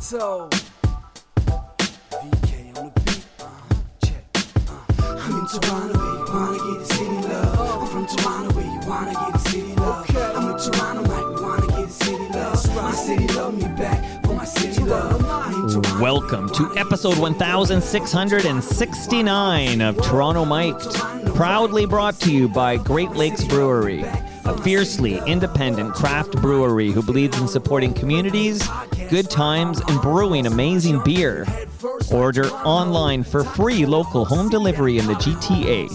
Toronto. VK on the beat. Check. I'm in Toronto where you wanna get the city love. I'm from Toronto where you wanna get the city love. I'm in Toronto like we wanna get the city love. My city love me back for my city love. Welcome to episode 1669 of Toronto Mic'd, proudly brought to you by Great Lakes Brewery, a fiercely independent craft brewery who believes in supporting communities, good times, and brewing amazing beer. Order online for free local home delivery in the GTA.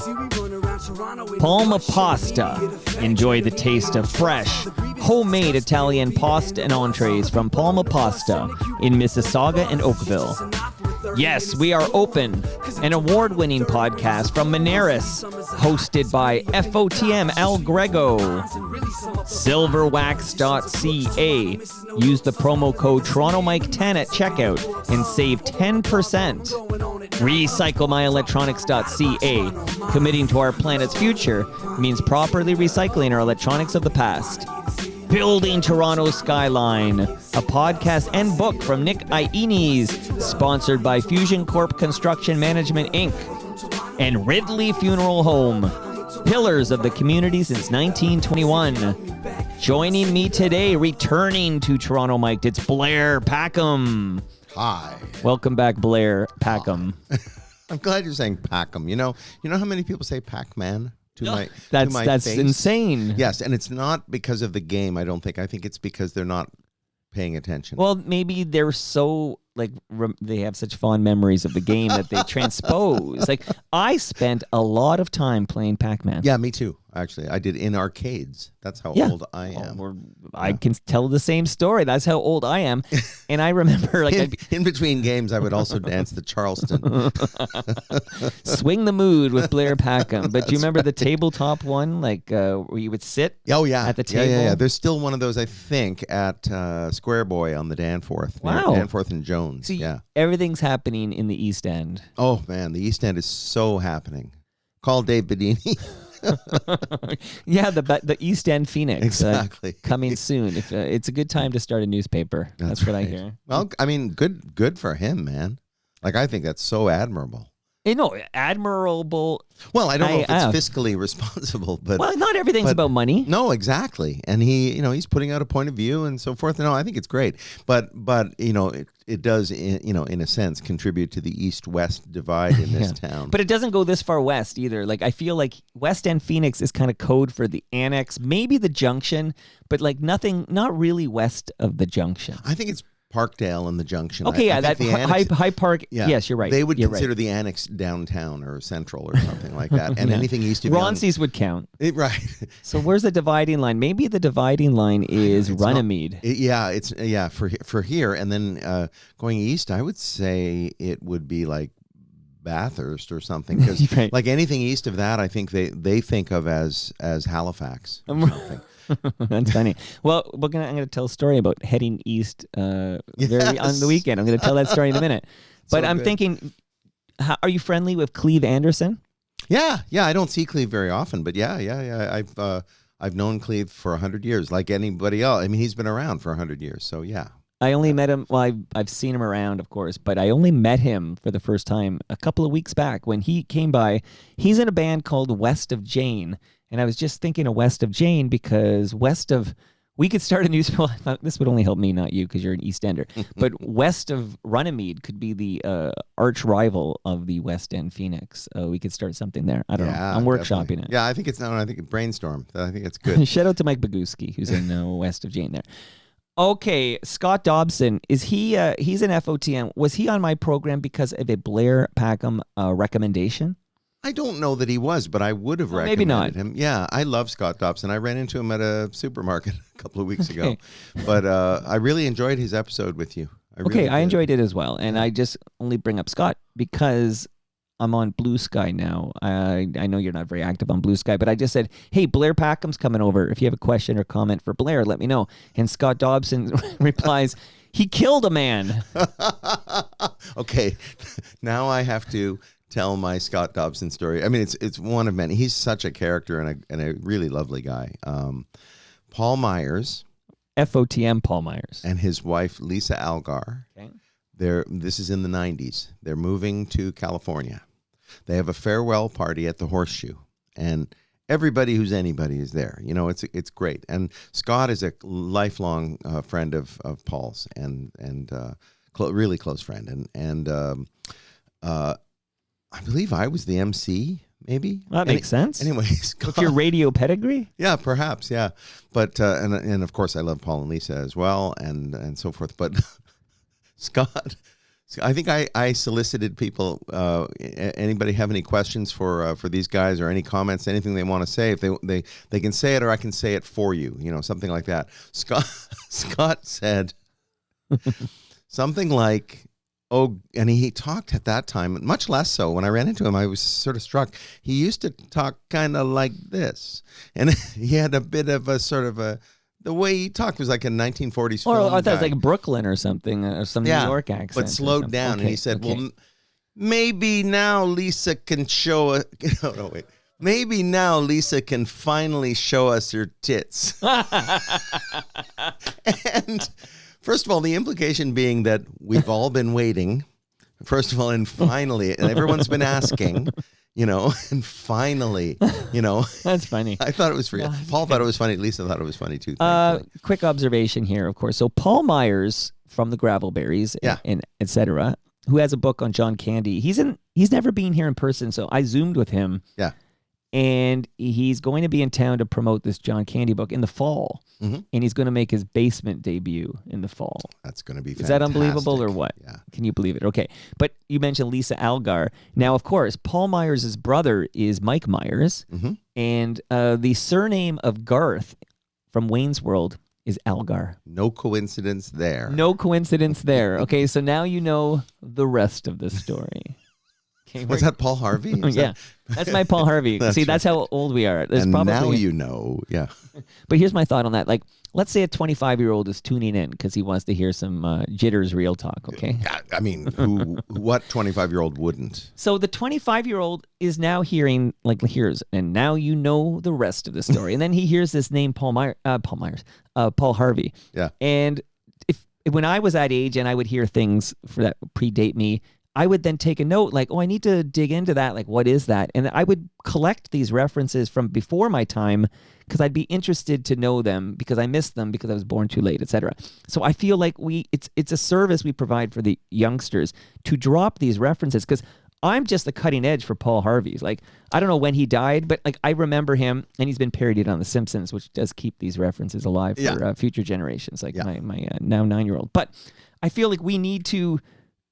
Palma Pasta. Enjoy the taste of fresh, homemade Italian pasta and entrees from Palma Pasta in Mississauga and Oakville. Yes, we are open, an award-winning podcast from Moneris, hosted by FOTM Al Grego. Silverwax.ca. Use the promo code TorontoMike10 at checkout and save 10%. RecycleMyElectronics.ca. Committing to our planet's future means properly recycling our electronics of the past. Building Toronto Skyline, a podcast and book from Nick Iones, sponsored by Fusion Corp Construction Management, Inc. And Ridley Funeral Home, pillars of the community since 1921. Joining me today, returning to Toronto Mic'd, it's Blair Packham. Hi. Welcome back, Blair Packham. I'm glad you're saying Packham. You know how many people say Pac-Man? That's insane. Yes, and it's not because of the game, I don't think. I think it's because they're not paying attention. Well, maybe they're so, they have such fond memories of the game that they transpose. Like, I spent a lot of time playing Pac-Man. Yeah, me too, actually. I did in arcades. That's how old I am. I can tell the same story. That's how old I am. And I remember, in between games, I would also dance the Charleston. Swing the mood with Blair Packham. But do you remember the tabletop one, where you would sit at the table? Yeah. There's still one of those, I think, at Square Boy on the Danforth. Wow. Danforth and Jones. See, everything's happening in the East End. Oh, man, the East End is so happening. Call Dave Bedini. Yeah, the East End Phoenix. Exactly. Coming soon. If it's a good time to start a newspaper. That's what I hear. Well, I mean, good for him, man. I think that's so admirable. Admirable. Well, I don't know if it's fiscally responsible, but not everything's about money. No, exactly. And he's putting out a point of view and so forth. No, I think it's great. But it does, in a sense, contribute to the East-West divide in this town. But it doesn't go this far west either. I feel like West End Phoenix is kind of code for the annex, maybe the junction, but not really west of the junction. I think it's Parkdale and the Junction. Okay, that High Park. Yeah, yes, you're right. They would consider the annex downtown or central or something like that, and anything east of Roncy's would count. Right. So where's the dividing line? Maybe the dividing line is Runnymede. For here, and then going east, I would say it would be like Bathurst or something, because right. Anything east of that, I think they think of as Halifax or something. That's funny. Well, I'm going to tell a story about heading east on the weekend. I'm going to tell that story in a minute. But I'm thinking, are you friendly with Cleve Anderson? Yeah. I don't see Cleve very often, but yeah. I've known Cleve for 100 years, like anybody else. I mean, he's been around for 100 years, so yeah. I only met him, I've seen him around, of course, but I only met him for the first time a couple of weeks back when he came by. He's in a band called West of Jane, and I was just thinking of West of Jane because we could start a newspaper. I thought this would only help me, not you, because you're an East Ender. But west of Runnymede could be the arch rival of the West End Phoenix. We could start something there. I don't know. I'm workshopping it. Yeah, I think it's brainstorm. I think it's good. Shout out to Mike Boguski, who's in West of Jane there. Okay, Scott Dobson, is he's an FOTM. Was he on my program because of a Blair Packham recommendation? I don't know that he was, but I would have recommended him. Yeah, I love Scott Dobson. I ran into him at a supermarket a couple of weeks ago. But I really enjoyed his episode with you. I enjoyed it as well. And I just only bring up Scott because I'm on Blue Sky now. I know you're not very active on Blue Sky, but I just said, hey, Blair Packham's coming over. If you have a question or comment for Blair, let me know. And Scott Dobson replies, he killed a man. Okay, now I have to tell my Scott Dobson story. I mean, it's one of many. He's such a character and a really lovely guy. Paul Myers FOTM Paul Myers. and his wife Lisa Algar. Okay. This is in the 90s. They're moving to California. They have a farewell party at the Horseshoe, and everybody who's anybody is there. You know, it's great. And Scott is a lifelong friend of Paul's, and really close friend. And I believe I was the MC. Maybe That makes sense. Anyway, Scott, With your radio pedigree? yeah, perhaps, yeah. But and of course, I love Paul and Lisa as well, and so forth. But Scott, I think I solicited people. Anybody have any questions for these guys, or any comments, anything they want to say? If they can say it, or I can say it for you. You know, something like that. Scott said something like, "Oh," and he talked at that time, much less so. When I ran into him, I was sort of struck. He used to talk kind of like this, and he had a bit of a sort of the way he talked was like a 1940s film. Or I thought it guy. was like Brooklyn or something, or some New York accent. But slowed down, Okay, and he said, okay. "Well, maybe now Lisa can show us." No, wait. Maybe now Lisa can finally show us her tits. And first of all, the implication being that we've all been waiting. First of all, and finally, and everyone's been asking, you know, and finally, you know. That's funny. I thought it was funny. Paul thought it was funny. Lisa thought it was funny too. thankfully. Quick observation here, of course. So Paul Myers from the Gravelberries, Yeah. and et cetera, who has a book on John Candy. He's never been here in person, so I Zoomed with him. Yeah. And he's going to be in town to promote this John Candy book in the fall. Mhm. And he's going to make his Basement debut in the fall. That's going to be Is that unbelievable or fantastic. what? Yeah. Can you believe it? Okay. But you mentioned Lisa Algar. Now, of course, Paul Myers' brother is Mike Myers. Mm-hmm. And the surname of Garth from Wayne's World is Algar. No coincidence there. No coincidence there. Okay, so now you know the rest of the story. Okay, Was that Paul Harvey? Is yeah, that's my Paul Harvey. That's See, that's how old we are. There's and probably, now you know. Yeah. But here's my thought on that. Like, let's say a 25-year-old is tuning in because he wants to hear some Jitters real talk, okay? I mean, what 25-year-old wouldn't? So the 25-year-old is now hearing, like, here's, and now you know the rest of the story. And then he hears this name, Paul Harvey. Yeah. And if when I was that age and I would hear things that predate me, I would then take a note like, oh, I need to dig into that. Like, what is that? And I would collect these references from before my time because I'd be interested to know them because I missed them because I was born too late, etc. So I feel like it's a service we provide for the youngsters to drop these references because I'm just the cutting edge for Paul Harvey. Like, I don't know when he died, but like I remember him, and he's been parodied on The Simpsons, which does keep these references alive for future generations, like my now 9-year-old. But I feel like we need to.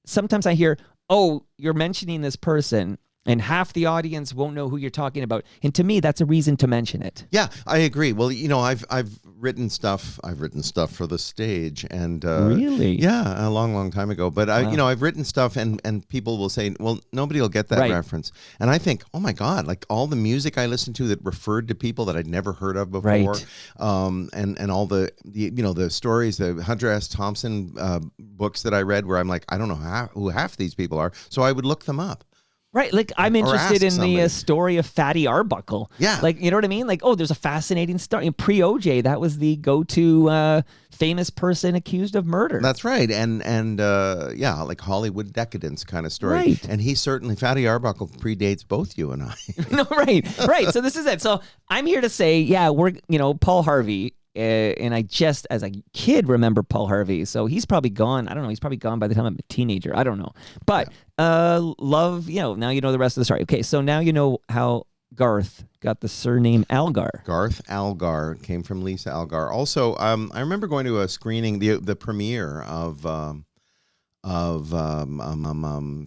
Sometimes I hear, oh, you're mentioning this person, and half the audience won't know who you're talking about. And to me, that's a reason to mention it. Yeah, I agree. Well, you know, I've written stuff. I've written stuff for the stage, and Really? yeah, a long time ago. But I've written stuff, and people will say, well, nobody will get that Right. reference. And I think, oh my God, like all the music I listened to that referred to people that I'd never heard of before, Right. And all the the stories, the Hunter S. Thompson books that I read, where I'm like, I don't know who half these people are, so I would look them up. Right, like I'm Or interested ask in the somebody. story of Fatty Arbuckle. Yeah. Like, you know what I mean? Like, oh, there's a fascinating story. Pre-OJ, that was the go-to famous person accused of murder. That's right, and yeah, like Hollywood decadence kind of story. Right. And he certainly, Fatty Arbuckle predates both you and I. No, right. So this is it. So I'm here to say, yeah, we're, Paul Harvey. And I just, as a kid, remember Paul Harvey. So he's probably gone. I don't know. He's probably gone by the time I'm a teenager. I don't know. But love, now you know the rest of the story. Okay, so now you know how Garth got the surname Algar. Garth Algar came from Lisa Algar. Also, I remember going to a screening, the premiere of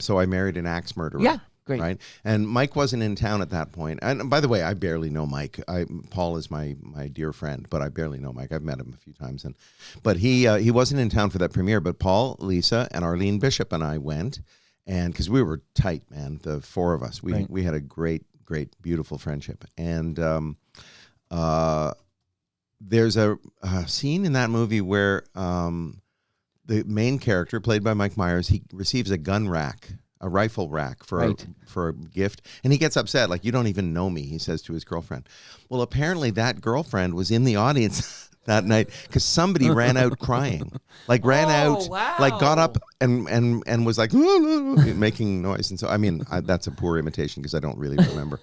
So I Married an Axe Murderer. Yeah. Great. Right, and Mike wasn't in town at that point. And by the way, I barely know Mike. Paul is my dear friend, but I barely know Mike. I've met him a few times, but he wasn't in town for that premiere. But Paul, Lisa, and Arlene Bishop and I went, and because we were tight, man, the four of us, we had a great, beautiful friendship. And there's a scene in that movie where the main character, played by Mike Myers, he receives a rifle rack for a gift, and he gets upset, like, you don't even know me, he says to his girlfriend. Well, apparently that girlfriend was in the audience that night because somebody ran out crying, like ran out, like got up and was like making noise. And so, I mean, that's a poor imitation because I don't really remember.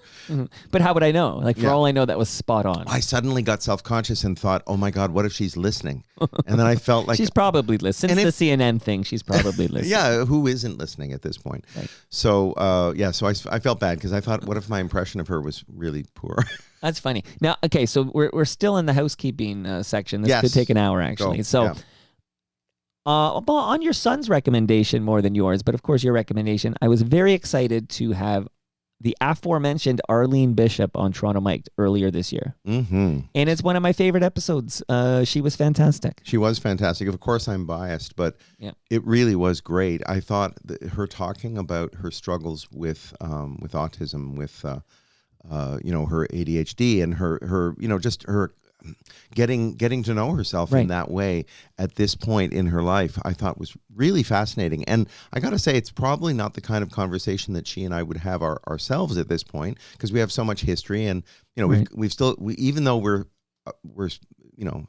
But how would I know? Like, for all I know, that was spot on. I suddenly got self-conscious and thought, oh my God, what if she's listening? And then I felt like she's probably listening. Since the CNN thing, she's probably listening. Yeah, who isn't listening at this point? Right. So, so I felt bad because I thought, what if my impression of her was really poor? That's funny. Now, okay, so we're still in the housekeeping section. This could take an hour, actually. Go. So, Yeah. On your son's recommendation more than yours, but of course your recommendation, I was very excited to have the aforementioned Arlene Bishop on Toronto Mike earlier this year. Mm-hmm. And it's one of my favorite episodes. She was fantastic. She was fantastic. Of course, I'm biased, but it really was great. I thought her talking about her struggles with autism, with her ADHD, and her just her getting to know herself in that way at this point in her life, I thought was really fascinating. And I got to say, it's probably not the kind of conversation that she and I would have ourselves at this point, because we have so much history, and we've still even though we're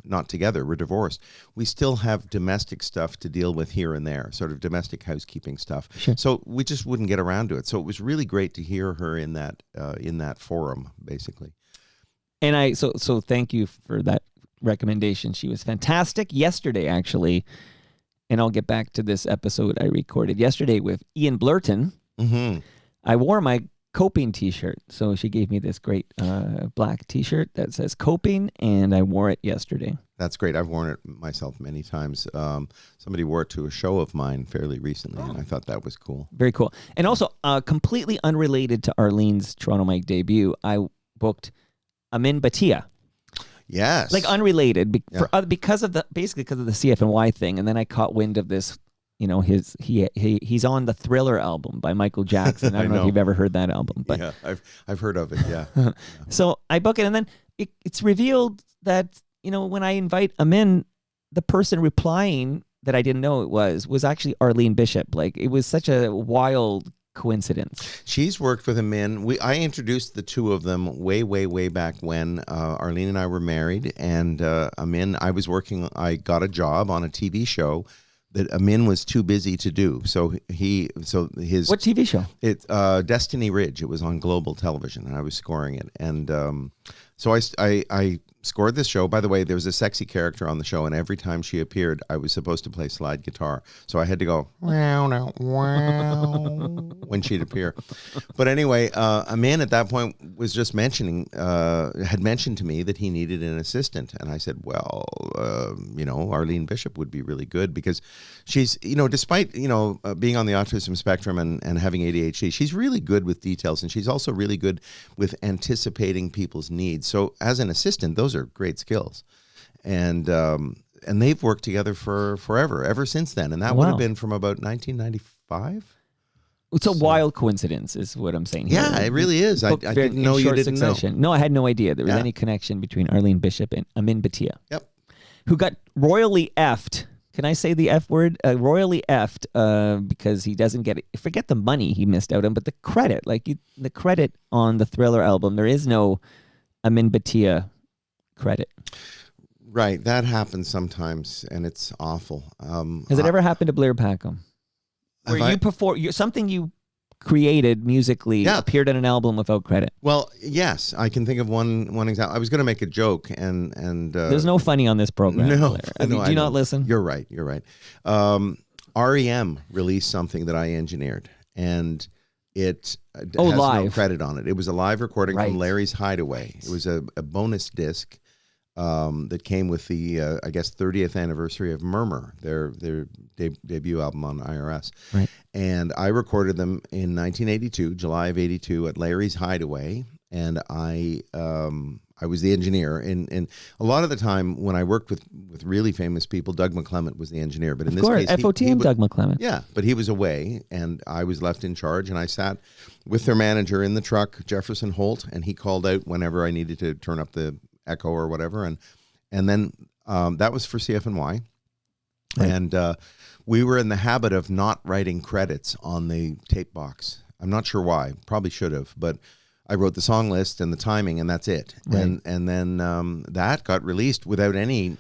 not together, we're divorced, we still have domestic stuff to deal with here and there, sort of domestic housekeeping stuff. Sure. So we just wouldn't get around to it. So it was really great to hear her in that forum, basically. And so thank you for that recommendation. She was fantastic yesterday, actually. And I'll get back to this episode I recorded yesterday with Ian Blurton. Mm-hmm. I wore my Coping t-shirt. So she gave me this great black t-shirt that says Coping, and I wore it yesterday. That's great. I've worn it myself many times. Somebody wore it to a show of mine fairly recently, and I thought that was cool. Very cool. And also, completely unrelated to Arlene's Toronto Mike debut, I booked Amin Bhatia. Yes. Like unrelated because of the CFNY thing, and then I caught wind of this. He's on the Thriller album by Michael Jackson. I don't know if you've ever heard that album, but yeah, I've heard of it. Yeah. So I book it, and then it's revealed that when I invite Amin, the person replying that I didn't know it was actually Arlene Bishop. Like, it was such a wild coincidence. She's worked with Amin. I introduced the two of them way back when Arlene and I were married, and Amin, I got a job on a TV show that Amin was too busy to do. So his what TV show? It's Destiny Ridge. It was on Global Television, and I was scoring it. And so I scored this show. By the way, there was a sexy character on the show, and every time she appeared, I was supposed to play slide guitar. So I had to go wow when she'd appear. But anyway, Amin at that point was just had mentioned to me that he needed an assistant, and I said, well, Arlene Bishop would be really good, because she's, despite being on the autism spectrum and having ADHD, she's really good with details, and she's also really good with anticipating people's needs. So as an assistant, those are great skills, and they've worked together for forever, ever since then, and that would have been from about 1995. It's a wild coincidence, is what I'm saying here. Yeah, it really is. I didn't know you didn't know. No, I had no idea there was any connection between Arlene Bishop and Amin Bhatia. Yep. Who got royally effed. Can I say the F word? Royally effed because he doesn't get it. Forget the money he missed out on, but the credit. The credit on the Thriller album, there is no Amin Bhatia credit. Right. That happens sometimes, and it's awful. Has it ever happened to Blair Packham? Where you perform something you created musically appeared on an album without credit? Well, yes, I can think of one example. I was going to make a joke, and there's no funny on this program. No, Blair. Do you not listen? You're right. REM released something that I engineered, and it has no credit on it. It was a live recording from Larry's Hideaway. It was a bonus disc that came with the, 30th anniversary of Murmur, their debut album on IRS. Right. And I recorded them in 1982, July of 82, at Larry's Hideaway. And I was the engineer. And a lot of the time when I worked with really famous people, Doug McClement was the engineer. But in this case, FOTM Doug McClement. Yeah, but he was away, and I was left in charge. And I sat with their manager in the truck, Jefferson Holt, and he called out whenever I needed to turn up the echo or whatever, and then that was for CFNY, and we were in the habit of not writing credits on the tape box. I'm not sure why. Probably should have, but I wrote the song list and the timing, and that's it. Right. And then that got released without any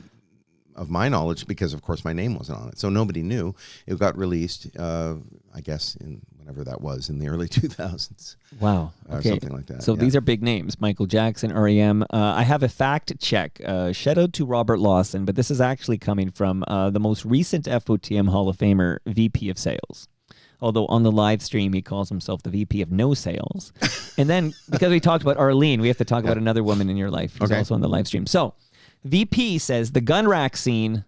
of my knowledge, because of course my name wasn't on it, so nobody knew. It got released, I guess, in whenever that was, in the early 2000s. Wow. Or Okay. something like that. So yeah. these are big names: Michael Jackson, REM. I have a fact check. Shout out to Robert Lawson, but this is actually coming from the most recent FOTM Hall of Famer, VP of Sales. Although on the live stream he calls himself the VP of No Sales. And then because we talked about Arlene, we have to talk about another woman in your life who's also on the live stream. So VP says the gun rack scene.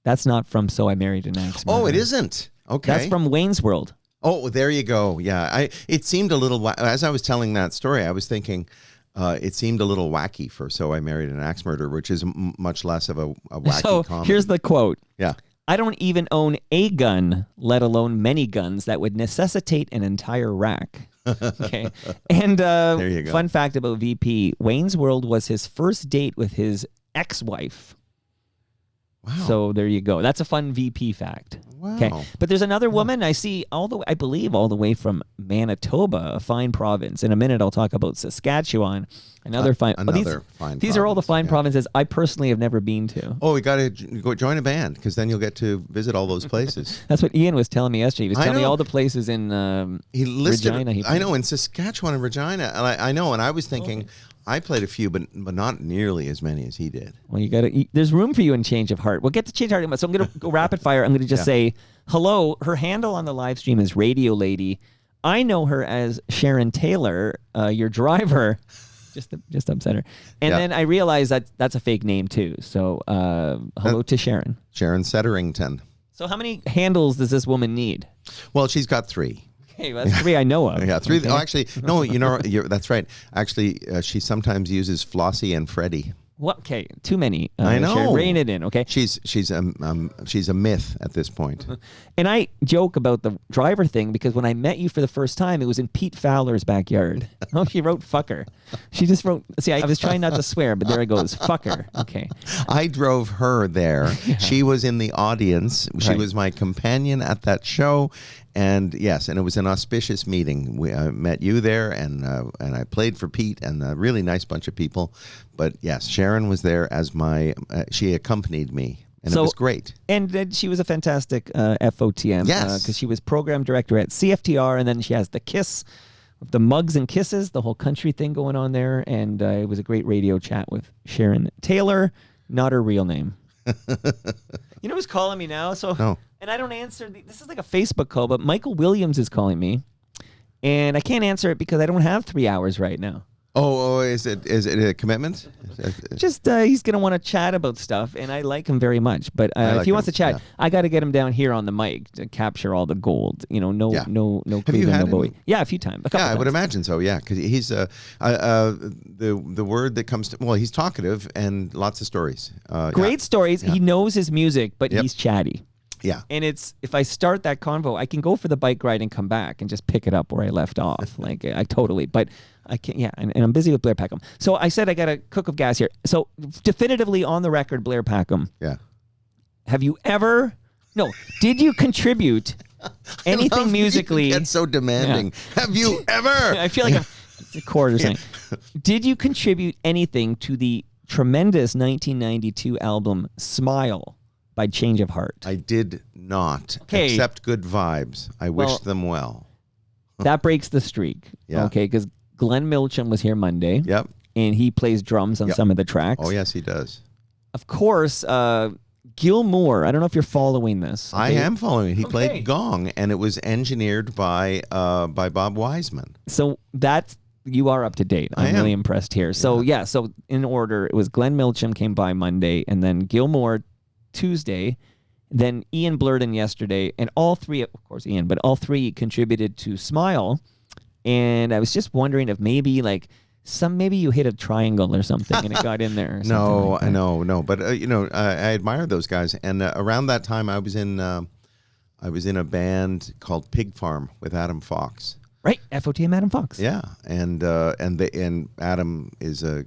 That's not from So I Married an Axe Murderer. Oh, it isn't. Okay. That's from Wayne's World. Oh, there you go. Yeah, it seemed a little. As I was telling that story, I was thinking, it seemed a little wacky for So I Married an Axe Murderer, which is much less of a wacky So comedy. here's the quote. Yeah. I don't even own a gun, let alone many guns that would necessitate an entire rack. Okay. And There you go. fun fact about VP, Wayne's World was his first date with his ex-wife. Wow. So there you go. That's a fun VP fact. Wow. Okay. But there's another woman I see I believe all the way from Manitoba, a fine province. In a minute I'll talk about Saskatchewan. Another fine fine. These are all the province, fine yeah. provinces I personally have never been to. Oh, we got to go join a band, because then you'll get to visit all those places. That's what Ian was telling me yesterday. He was I telling me know. all the places in He listed. Regina. I know, in Saskatchewan and Regina, and I know, and I was thinking, I played a few, but not nearly as many as he did. Well, you got to. There's room for you in Change of Heart. We'll get to Change of Heart, so I'm going to go rapid fire. I'm going to just say hello. Her handle on the live stream is Radio Lady. I know her as Sharon Taylor, your driver. Just upset her. And then I realized that that's a fake name too. So hello to Sharon. Sharon Setterington. So how many handles does this woman need? Well, she's got 3. Hey, well, that's 3 I know of. Yeah, 3. Okay. Oh, actually, no. That's right. Actually, she sometimes uses Flossie and Freddie. What? Okay, too many. I know. Sharon, rein it in, okay? She's a myth at this point. And I joke about the driver thing because when I met you for the first time, it was in Pete Fowler's backyard. Oh, she wrote fucker. She just wrote, see, I was trying not to swear, but there it goes, fucker. Okay. I drove her there. She was in the audience. She Right. was my companion at that show. And yes, and it was an auspicious meeting. We met you there, and I played for Pete, and a really nice bunch of people. But yes, Sharon was there as she accompanied me, and it was great. And she was a fantastic FOTM. Yes. Because she was program director at CFTR, and then she has the KISS, the Mugs and Kisses, the whole country thing going on there. And it was a great radio chat with Sharon Taylor, not her real name. You know who's calling me now? So, No. And I don't answer. This is like a Facebook call, but Michael Williams is calling me, and I can't answer it because I don't have 3 hours right now. Oh, is it a commitment? Just he's gonna want to chat about stuff, and I like him very much. But if like he wants him, to chat, yeah. I got to get him down here on the mic to capture all the gold. You know, no you Cleveland, had no him? Bowie. Yeah, a few times. A couple Yeah, I would times. imagine so. Yeah, because he's the word that comes to, well, he's talkative and lots of stories. Great stories. He knows his music, but Yep. he's chatty. Yeah. And it's, if I start that convo, I can go for the bike ride and come back and just pick it up where I left off. Like I totally, but I can't. Yeah, and I'm busy with Blair Packham. So I said I got a cook of gas here. So definitively on the record, Blair Packham. Yeah. Have you ever? No. Did you contribute anything musically? It's so demanding. Yeah. Have you ever? I feel like it's a chord or something. Did you contribute anything to the tremendous 1992 album "Smile" by Change of Heart? I did not. Okay. Except good vibes. I wish them well. That breaks the streak. Yeah. Okay, because Glenn Milcham was here Monday. Yep. And he plays drums on some of the tracks. Oh, yes, he does. Of course, Gil Moore. I don't know if you're following this. I okay? am following it. He Okay. played gong, and it was engineered by Bob Wiseman. So that's, you are up to date. I I'm am. really impressed here. So yeah, so in order, it was Glenn Milcham came by Monday, and then Gil Moore Tuesday, then Ian Blurden yesterday, and all three, of course Ian, but all three contributed to Smile. And I was just wondering if maybe maybe you hit a triangle or something and it got in there. Or No, like that. no. But I admire those guys. And around that time, I was in a band called Pig Farm with Adam Fox. Right, FOTM Adam Fox. Yeah, and Adam is a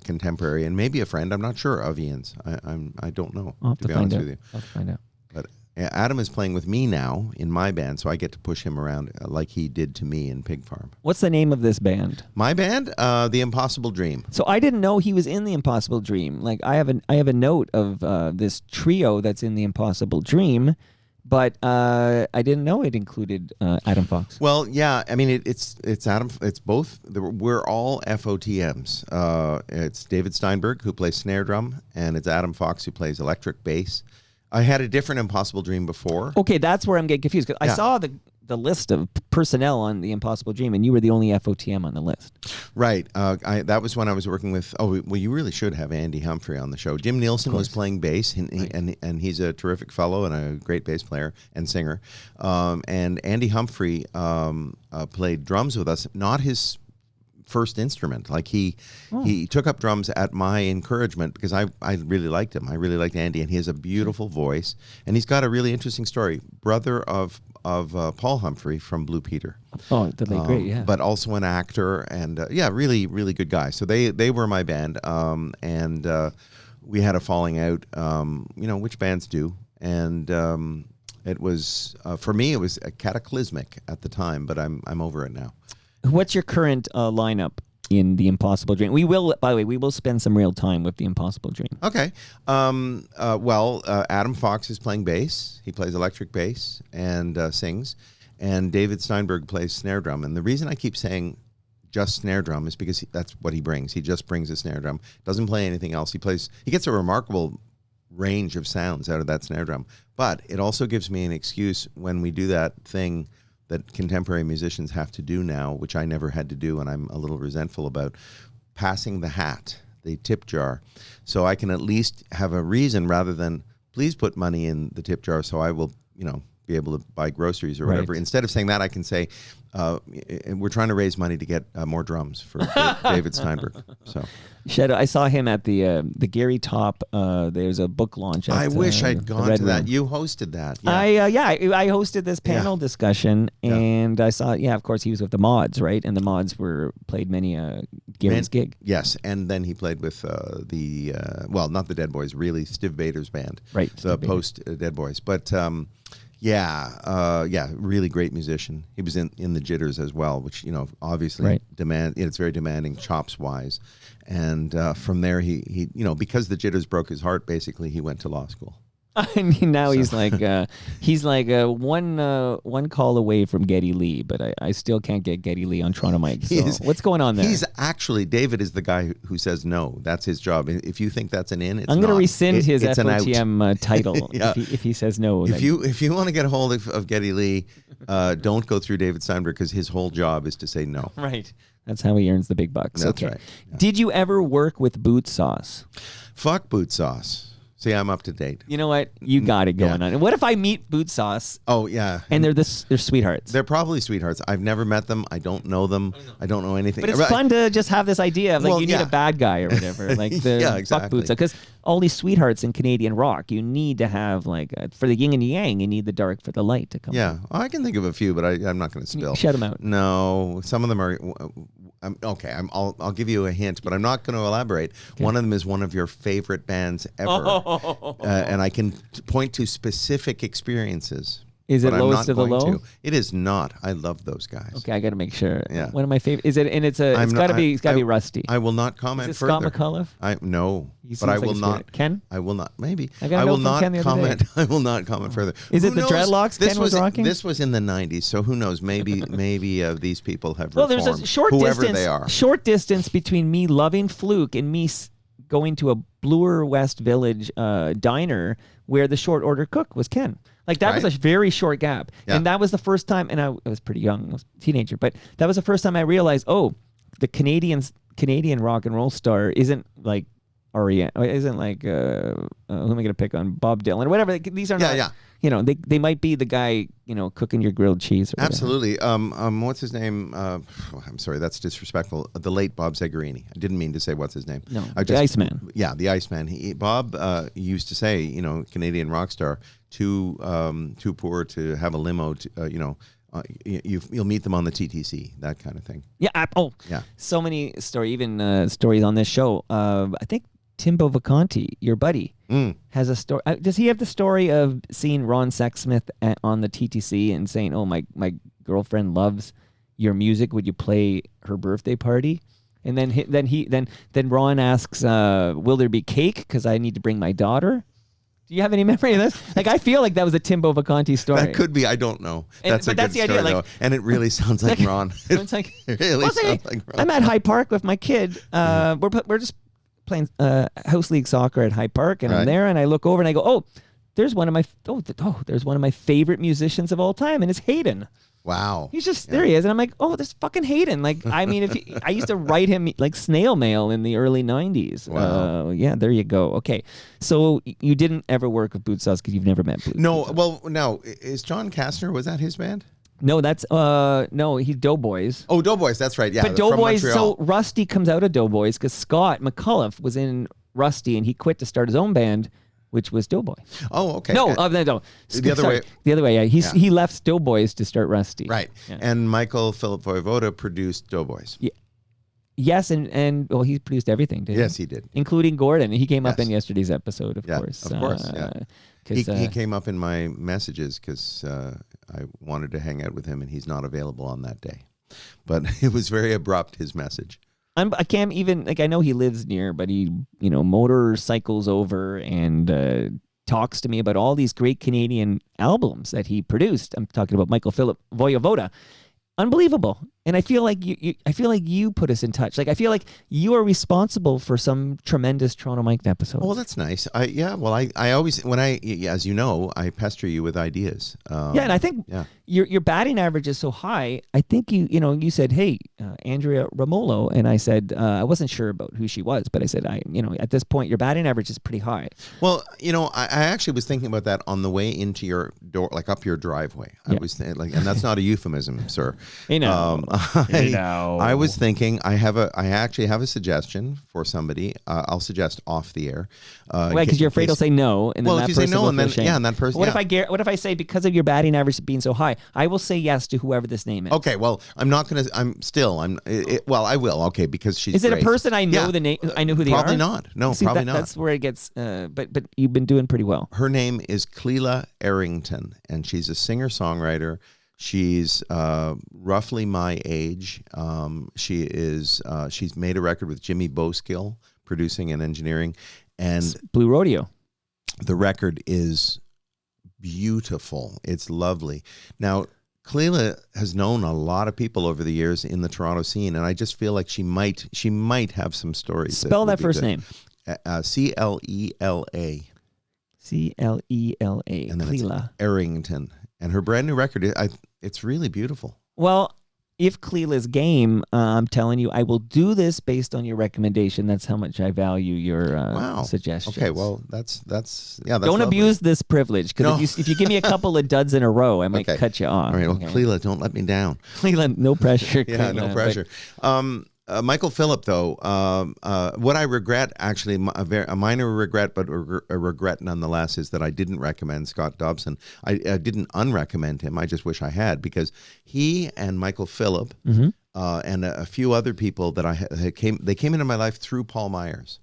contemporary and maybe a friend. I'm not sure of Ian's. I don't know, I'll have to be find honest out. with you. I'll have to find out. But Adam is playing with me now in my band, so I get to push him around like he did to me in Pig Farm. What's the name of this band? My band, The Impossible Dream. So I didn't know he was in The Impossible Dream. Like I have a note of this trio that's in The Impossible Dream, but I didn't know it included Adam Fox. Well, yeah, I mean it's Adam. It's both. We're all FOTMs. It's David Steinberg who plays snare drum, and it's Adam Fox who plays electric bass. I had a different Impossible Dream before. Okay, that's where I'm getting confused. 'Cause I Yeah. saw the list of personnel on The Impossible Dream, and you were the only FOTM on the list. Right. That was when I was working with. Oh, well, you really should have Andy Humphrey on the show. Jim Nielsen was playing bass, and he's a terrific fellow and a great bass player and singer. And Andy Humphrey played drums with us. Not his first instrument. Like he took up drums at my encouragement because I really liked him. I really liked Andy, and he has a beautiful voice, and he's got a really interesting story. Brother of Paul Humphrey from Blue Peter. Oh, the late great, yeah. But also an actor, and really, really good guy. So they were my band, and we had a falling out, which bands do, and it was for me it was cataclysmic at the time, but I'm over it now. What's your current lineup in The Impossible Dream? By the way, we will spend some real time with The Impossible Dream. Okay. Adam Fox is playing bass. He plays electric bass and sings. And David Steinberg plays snare drum. And the reason I keep saying just snare drum is because that's what he brings. He just brings a snare drum. Doesn't play anything else. He gets a remarkable range of sounds out of that snare drum. But it also gives me an excuse when we do that thing that contemporary musicians have to do now, which I never had to do, and I'm a little resentful about, passing the hat, the tip jar. So I can at least have a reason rather than, please put money in the tip jar so I will, be able to buy groceries or whatever. Right. Instead of saying that, I can say, we're trying to raise money to get more drums for David Steinberg. So, Shadow, I saw him at the Gary Top. There's a book launch. I wish I'd gone Red to that. Room. You hosted that. Yeah. I hosted this panel discussion, and I saw. Yeah, of course, he was with the Mods, right? And the Mods played many Gary's gig. Yes, and then he played with not the Dead Boys, really, Steve Bader's band, right? The post Dead Boys, but. Really great musician. He was in the Jitters as well, which obviously it's very demanding chops wise, and from there he because the Jitters broke his heart. Basically, he went to law school. I mean, now he's like one call away from Geddy Lee, but I still can't get Geddy Lee on Toronto Mike. So what's going on there? He's actually, David is the guy who says no. That's his job. If you think that's an in, it's I'm going to rescind his it's FOTM title if he says no. If you want to get a hold of Geddy Lee, don't go through David Steinberg because his whole job is to say no. Right. That's how he earns the big bucks. That's right. Yeah. Did you ever work with Boot Sauce? Fuck Boot Sauce. See, I'm up to date. You know what? You got it going on. And what if I meet Boot Sauce? Oh, yeah. And they're sweethearts. They're probably sweethearts. I've never met them. I don't know them. I don't know anything. But it's fun to just have this idea of you need a bad guy or whatever. Like the fuck Boot Sauce. Because all these sweethearts in Canadian rock, you need to have for the yin and yang, you need the dark for the light to come. Yeah. I can think of a few, but I'm not going to spill. Shut them out. No. Some of them are... okay, I'll give you a hint, but I'm not going to elaborate. Okay. One of them is one of your favorite bands ever, and I can point to specific experiences. Is it Lowest of the Low? It is not. I love those guys. Okay, I got to make sure. Yeah. One of my favorite. Is it? And it's got to be Rusty. I will not comment is it further. Scott McAuliffe? No, but I will not. Ken? I will not. Maybe. I will not comment. I will not comment further. Is it the dreadlocks Ken was rocking? This was in the 90s, so who knows? Maybe these people have reformed. Well, there's a short distance between me loving Fluke and me going to a Bloor West Village diner where the short order cook was Ken. Like that was a very short gap. Yeah. And that was the first time, and I was pretty young, I was a teenager, but that was the first time I realized, the Canadian rock and roll star isn't like isn't like who am I going to pick on? Bob Dylan or whatever. These are not. They might be the guy cooking your grilled cheese. Or absolutely. What's his name? I'm sorry, that's disrespectful. The late Bob Zegarini. I didn't mean to say what's his name. No, the Iceman. Yeah, the Iceman. Bob used to say, Canadian rock star, too poor to have a limo. You'll meet them on the TTC, that kind of thing. Yeah. So many stories. Even stories on this show. I think Timbo Vacanti, your buddy, has a story. Does he have the story of seeing Ron Sexsmith on the TTC and saying, "Oh, my girlfriend loves your music. Would you play her birthday party?" And then Ron asks, "Will there be cake? Because I need to bring my daughter." Do you have any memory of this? Like, I feel like that was a Timbo Vacanti story. That could be. I don't know. That's but a that's good the idea, story, like- though. And it really sounds like Ron. It's like, It really sounds like Ron. I'm at High Park with my kid. We're just playing house league soccer at High Park, and I'm Right. there, and I look over and I go, "Oh, there's one of my there's one of my favorite musicians of all time, and it's Hayden." Wow. He's just there. He is, and I'm like, "Oh, this fucking Hayden!" Like, I mean, I used to write him like snail mail in the early '90s. Wow. Yeah, there you go. Okay, so you didn't ever work with Boot Sauce because you've never met Boot. No, well, no. Is John Kastner, was that his band? No, that's no, he's Doughboys. Oh, Doughboys. That's right. Yeah. But from Doughboys, Montreal. so Rusty comes out of Doughboys because Scott McCullough was in Rusty and he quit to start his own band, which was Doughboy. Oh, okay. No, And- no. The other way. The other way, yeah. He left Doughboys to start Rusty. Right. Yeah. And Michael Philip Voivoda produced Doughboys. Yes, and well, he produced everything, didn't Yes, he? he did. Including Gordon. He came up Yes. in yesterday's episode, of Yeah, course. of course, yeah. 'Cause, He came up in my messages because I wanted to hang out with him, and he's not available on that day. But it was very abrupt, his message. I can't even, like, I know he lives near, but he, motorcycles over and talks to me about all these great Canadian albums that he produced. I'm talking about Michael Philip Voivoda. Unbelievable. And I feel like you put us in touch. Like, I feel like you are responsible for some tremendous Toronto Mike episodes. Well, that's nice. I always, as you know, I pester you with ideas. Yeah, and I think your batting average is so high. I think you said, "Hey, Andrea Romolo," and I said I wasn't sure about who she was, but I said at this point your batting average is pretty high. Well, I actually was thinking about that on the way into your door, like up your driveway. Yeah. I was and that's not a euphemism, sir. I I was thinking I actually have a suggestion for somebody. I'll suggest off the air. Because you're afraid I'll say no, and then Well, that if you say person no, will and feel then ashamed. and that person. What if I say because of your batting average being so high, I will say yes to whoever this name is. Okay, well, I'm not gonna. Well, I will. Okay, because she's. Is it great. a person I know the name? I know who they are. Probably not. No, See, probably not. That's where it gets. But you've been doing pretty well. Her name is Cleela Arrington, and she's a singer-songwriter. She's roughly my age. She's made a record with Jimmy Boskill, producing and engineering, and Blue Rodeo. the record is beautiful. It's lovely. Now, Cleela has known a lot of people over the years in the Toronto scene, and I just feel like she might have some stories. Spell would that be first good. name. Clela. Clela. And then Cleela. it's Arrington. And her brand new record, it's really beautiful. Well, if Cleela's game, I'm telling you, I will do this based on your recommendation. That's how much I value your suggestions. Okay, well, that's That's Don't lovely. abuse this privilege, because No. if you give me a couple of duds in a row, I might Okay. cut you off. All right, well, okay? Cleela, don't let me down. Cleveland, no pressure. Yeah, no Cleela, pressure. Michael Phillip, though, what I regret, actually, a minor regret, but a regret nonetheless, is that I didn't recommend Scott Dobson. I didn't unrecommend him. I just wish I had, because he and Michael Phillip Mm-hmm. and a few other people that came into my life through Paul Myers.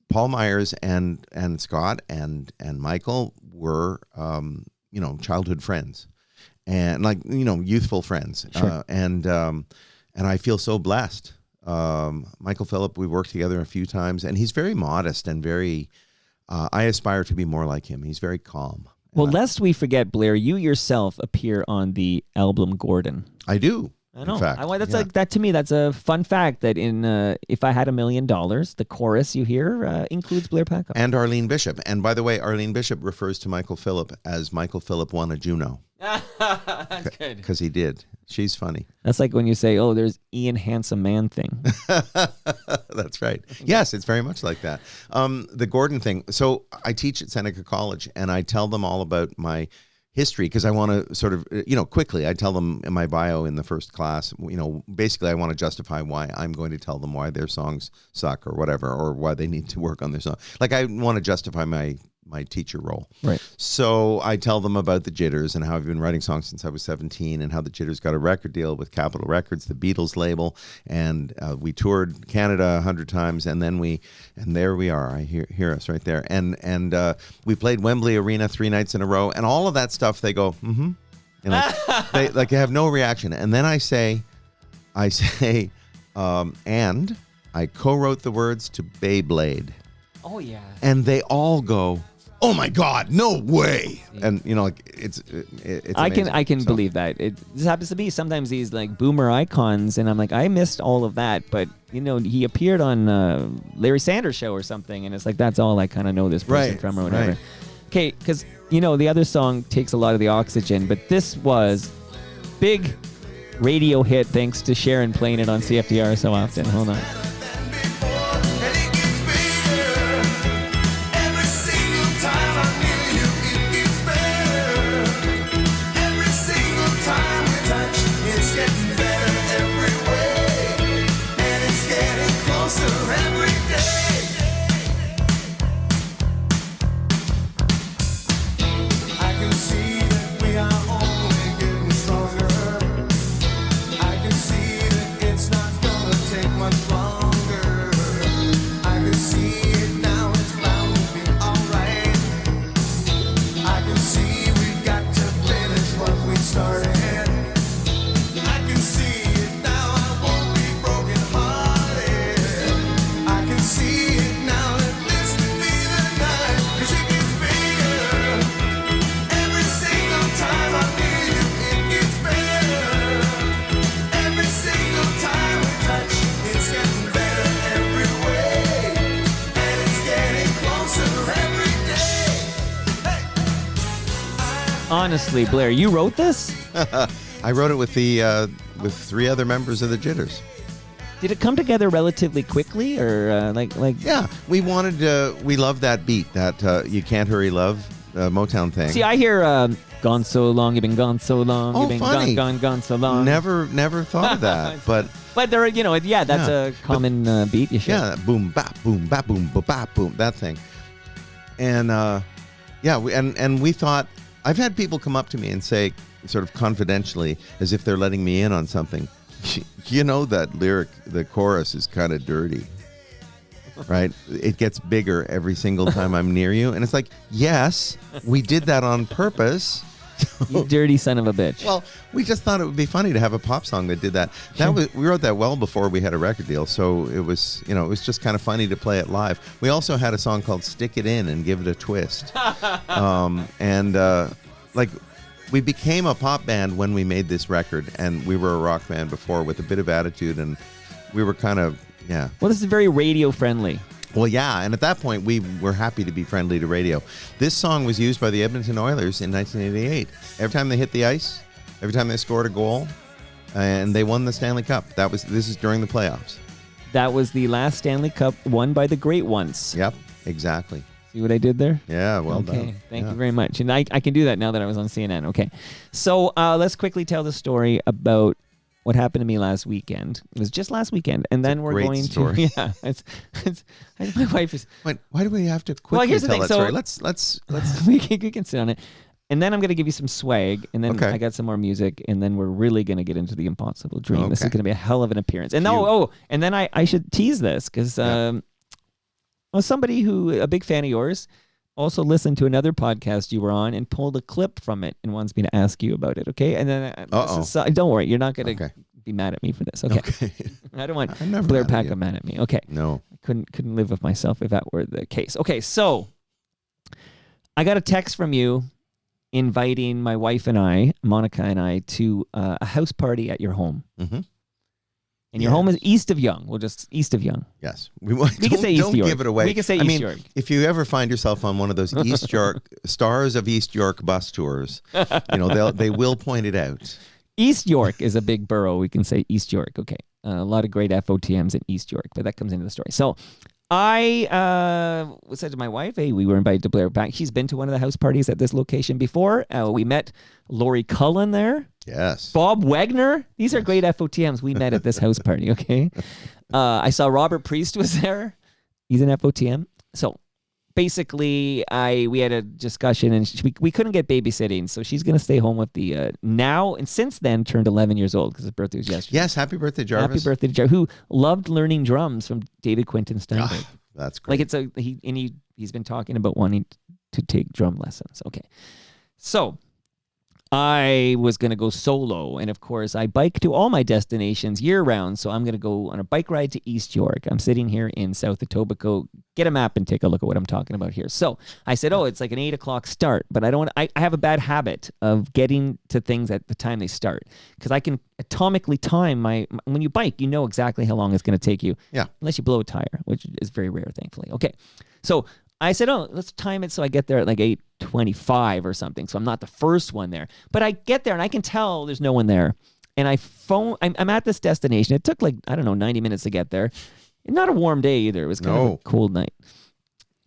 Paul Myers and Scott and Michael were childhood friends, and youthful friends. Sure. And I feel so blessed. Michael Phillip, we worked together a few times, and he's very modest and very. I aspire to be more like him. He's very calm. Well, lest we forget, Blair, you yourself appear on the album Gordon. I do. I know. In fact, Like that to me. That's a fun fact. That in If I Had $1 Million, the chorus you hear includes Blair Packham. And Arlene Bishop. And by the way, Arlene Bishop refers to Michael Phillip as Michael Phillip won a Juno. That's good. Because he did. She's funny. That's like when you say, "Oh, there's Ian Handsome Man thing." That's right. Yes, it's very much like that. The Gordon thing. So I teach at Seneca College, and I tell them all about my history, because I want to sort of, quickly, I tell them in my bio in the first class, basically I want to justify why I'm going to tell them why their songs suck or whatever, or why they need to work on their song. Like, I want to justify my my teacher role. Right. So I tell them about the Jitters and how I've been writing songs since I was 17 and how the Jitters got a record deal with Capitol Records, the Beatles label, and we toured Canada 100 times, and there we are. I hear us right there, and we played Wembley Arena 3 nights in a row, and all of that stuff. They go, mm-hmm, and they have no reaction, and then I say, and I co-wrote the words to Beyblade. Oh yeah. And they all go, "Oh my God, no way!" And it's amazing. I can believe that. This happens to me sometimes. These like boomer icons, and I'm like, I missed all of that. But he appeared on Larry Sanders Show or something, and it's like that's all I kind of know this person from or whatever. Right. Okay, because the other song takes a lot of the oxygen, but this was big radio hit thanks to Sharon playing it on CFDR so often. Hold on. Honestly, Blair, you wrote this? I wrote it with with 3 other members of the Jitters. Did it come together relatively quickly, or like? Yeah, we loved that beat, that "You Can't Hurry Love" Motown thing. See, I hear "Gone so long, you've been gone so long, Oh, you've been funny. gone so long." Never thought of that, but there, that's a common beat. You should. yeah, boom bap boom bap boom ba bap boom, that thing, and we thought. I've had people come up to me and say, sort of confidentially, as if they're letting me in on something, that lyric, the chorus is kind of dirty, right? It gets bigger every single time I'm near you. And it's like, yes, we did that on purpose. You dirty son of a bitch. Well, we just thought it would be funny to have a pop song that did that. We wrote that well before we had a record deal, so it was just kind of funny to play it live. We also had a song called "Stick It In and Give It a Twist," we became a pop band when we made this record, and we were a rock band before with a bit of attitude, and we were kind of Well, this is very radio friendly. Well, yeah, and at that point, we were happy to be friendly to radio. This song was used by the Edmonton Oilers in 1988. Every time they hit the ice, every time they scored a goal, and they won the Stanley Cup. This is during the playoffs. That was the last Stanley Cup won by the Great Ones. Yep, exactly. See what I did there? Yeah, well done. Okay, thank you very much. And I can do that now that I was on CNN. Okay, so let's quickly tell the story about what happened to me last weekend. It was just last weekend, and then we're going story. to. Yeah, it's my wife is. Wait, why do we have to quickly here's the tell thing. that So story? Let's. we can sit on it, and then I'm going to give you some swag, and then I got some more music, and then we're really going to get into the Impossible Dream. This is going to be a hell of an appearance. And and then I should tease this because somebody a big fan of yours, also listened to another podcast you were on and pulled a clip from it and wants me to ask you about it. Okay, and then don't worry, you're not going to be mad at me for this. Okay, I don't want Blair Packham mad at me. Okay, no, I couldn't live with myself if that were the case. Okay, so I got a text from you inviting my wife and I, Monica and I, to a house party at your home. Mm-hmm. And your home is east of Yonge. We'll just east of Yonge. Yes. We can say East Don't York. give it away. We can say East York. If you ever find yourself on one of those East York Stars of East York bus tours, they will point it out. East York is a big borough. We can say East York. Okay. A lot of great FOTMs in East York, but that comes into the story. So I said to my wife, hey, we were invited to Blair back. She's been to one of the house parties at this location before. We met Lori Cullen there. Yes. Bob Wagner. These are great FOTMs we met at this house party, okay? I saw Robert Priest was there. He's an FOTM. So basically, we had a discussion, and we couldn't get babysitting, so she's going to stay home with the now and since then turned 11 years old because his birthday was yesterday. Yes, happy birthday, Jarvis. Happy birthday to Jarvis, who loved learning drums from David Quinton Steinberg. That's great. Like he's been talking about wanting to take drum lessons. Okay, so I was going to go solo, and of course, I bike to all my destinations year-round, so I'm going to go on a bike ride to East York. I'm sitting here in South Etobicoke. Get a map and take a look at what I'm talking about here. So I said, it's like an 8 o'clock start, but I have a bad habit of getting to things at the time they start, because I can atomically time when you bike, you know exactly how long it's going to take you, unless you blow a tire, which is very rare, thankfully. Okay, so I said, let's time it so I get there at like 8:25 or something. So I'm not the first one there. But I get there and I can tell there's no one there. And I'm at this destination. It took 90 minutes to get there. Not a warm day either. It was kind of a cold night.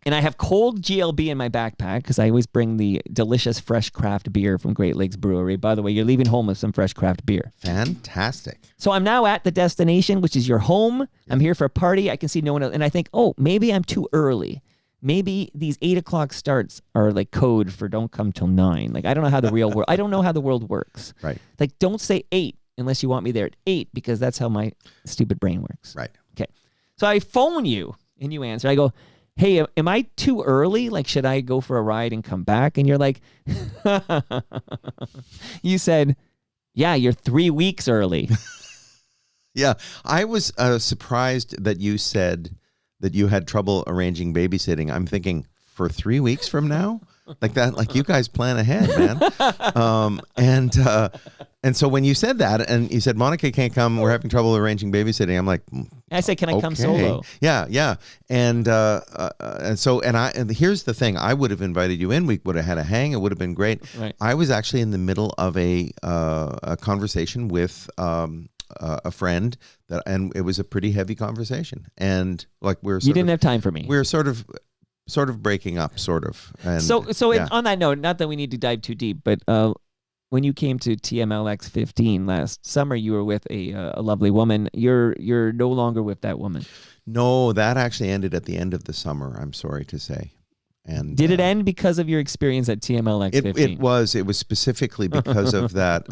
And I have cold GLB in my backpack because I always bring the delicious fresh craft beer from Great Lakes Brewery. By the way, you're leaving home with some fresh craft beer. Fantastic. So I'm now at the destination, which is your home. I'm here for a party. I can see no one else. And I think, maybe I'm too early. Maybe these 8 o'clock starts are like code for don't come till 9. Like, I don't know how the real world, I don't know how the world works. Right. Like, don't say 8 unless you want me there at 8, because that's how my stupid brain works. Right. Okay. So I phone you and you answer. I go, hey, am I too early? Like, should I go for a ride and come back? And you're like, you said, yeah, you're 3 weeks early. Yeah. I was surprised that you said that you had trouble arranging babysitting. I'm thinking, for 3 weeks from now? Like that, like you guys plan ahead, man. And so when you said that, and you said, Monica can't come, we're having trouble arranging babysitting, I'm like, I said, can I come solo? Yeah. And here's the thing, I would have invited you in, we would have had a hang, it would have been great. Right. I was actually in the middle of a conversation with a friend and it was a pretty heavy conversation, and like you didn't have time for me. We were sort of breaking up, and on that note, not that we need to dive too deep, but when you came to TMLX 15 last summer, you were with a lovely woman. You're no longer with that woman. No, that actually ended at the end of the summer, I'm sorry to say. And did it end because of your experience at TMLX 15? It was specifically because of that.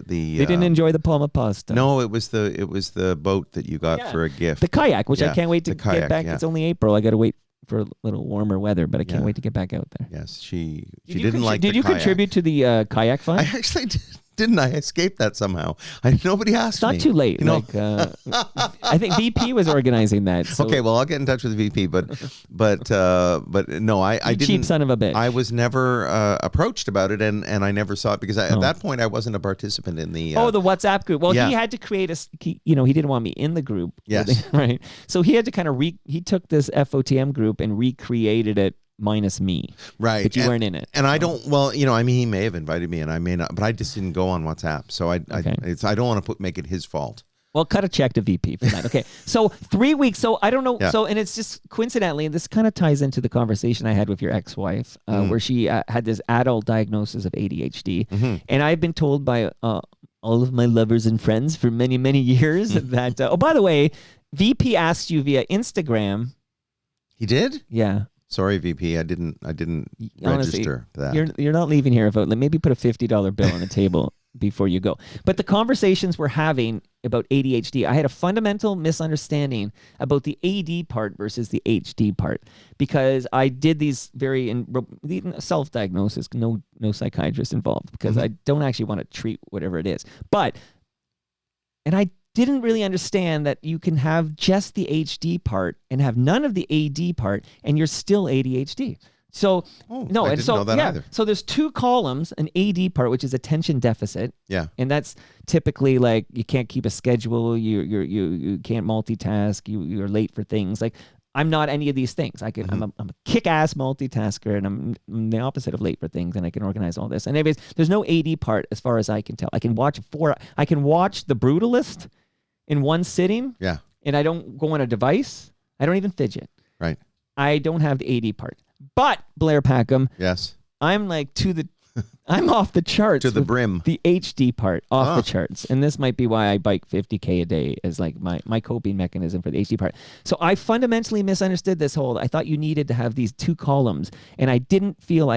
They didn't enjoy the palma pasta. No, it was the boat that you got for a gift. The kayak, which I can't wait to get back. Yeah. It's only April. I got to wait for a little warmer weather, but I can't wait to get back out there. Yes, she didn't like. Did you contribute to the kayak fund? I actually didn't. I escaped that somehow. Nobody asked me. It's not too late. I think VP was organizing that. So. Okay, well, I'll get in touch with VP, but no, I didn't. Cheap son of a bitch. I was never approached about it, and I never saw it because at that point I wasn't a participant in the. The WhatsApp group. Well, he had to create he didn't want me in the group. Yes. Right. So he had to kind of he took this FOTM group and recreated it minus me. Right. But you weren't in it. And I don't, he may have invited me and I may not, but I just didn't go on WhatsApp. So I don't want to make it his fault. Well, cut a check to VP for that. Okay. So 3 weeks. So I don't know. Yeah. So, and it's just coincidentally, and this kind of ties into the conversation I had with your ex-wife, where she had this adult diagnosis of ADHD. Mm-hmm. And I've been told by all of my lovers and friends for many, many years that, by the way, VP asked you via Instagram. He did? Yeah. Sorry, VP. I didn't register that. You're not leaving here without maybe put a $50 bill on the table before you go. But the conversations we're having about ADHD, I had a fundamental misunderstanding about the AD part versus the HD part, because I did these very self-diagnosis, no psychiatrist involved, because I don't actually want to treat whatever it is. And I didn't really understand that you can have just the HD part and have none of the AD part, and you're still ADHD. So I didn't know that either. So there's two columns: an AD part, which is attention deficit, and that's typically like you can't keep a schedule, you can't multitask, you're late for things. Like I'm not any of these things. I'm a kick-ass multitasker, and I'm the opposite of late for things, and I can organize all this. And anyways, there's no AD part as far as I can tell. I can watch The Brutalist in one sitting, and I don't go on a device. I don't even fidget. Right. I don't have the AD part. But Blair Packham, yes, I'm like to the I'm off the charts. To the with brim. The HD part, off the charts. And this might be why I bike 50K a day as like my coping mechanism for the HD part. So I fundamentally misunderstood this whole, I thought you needed to have these 2 columns. And I didn't feel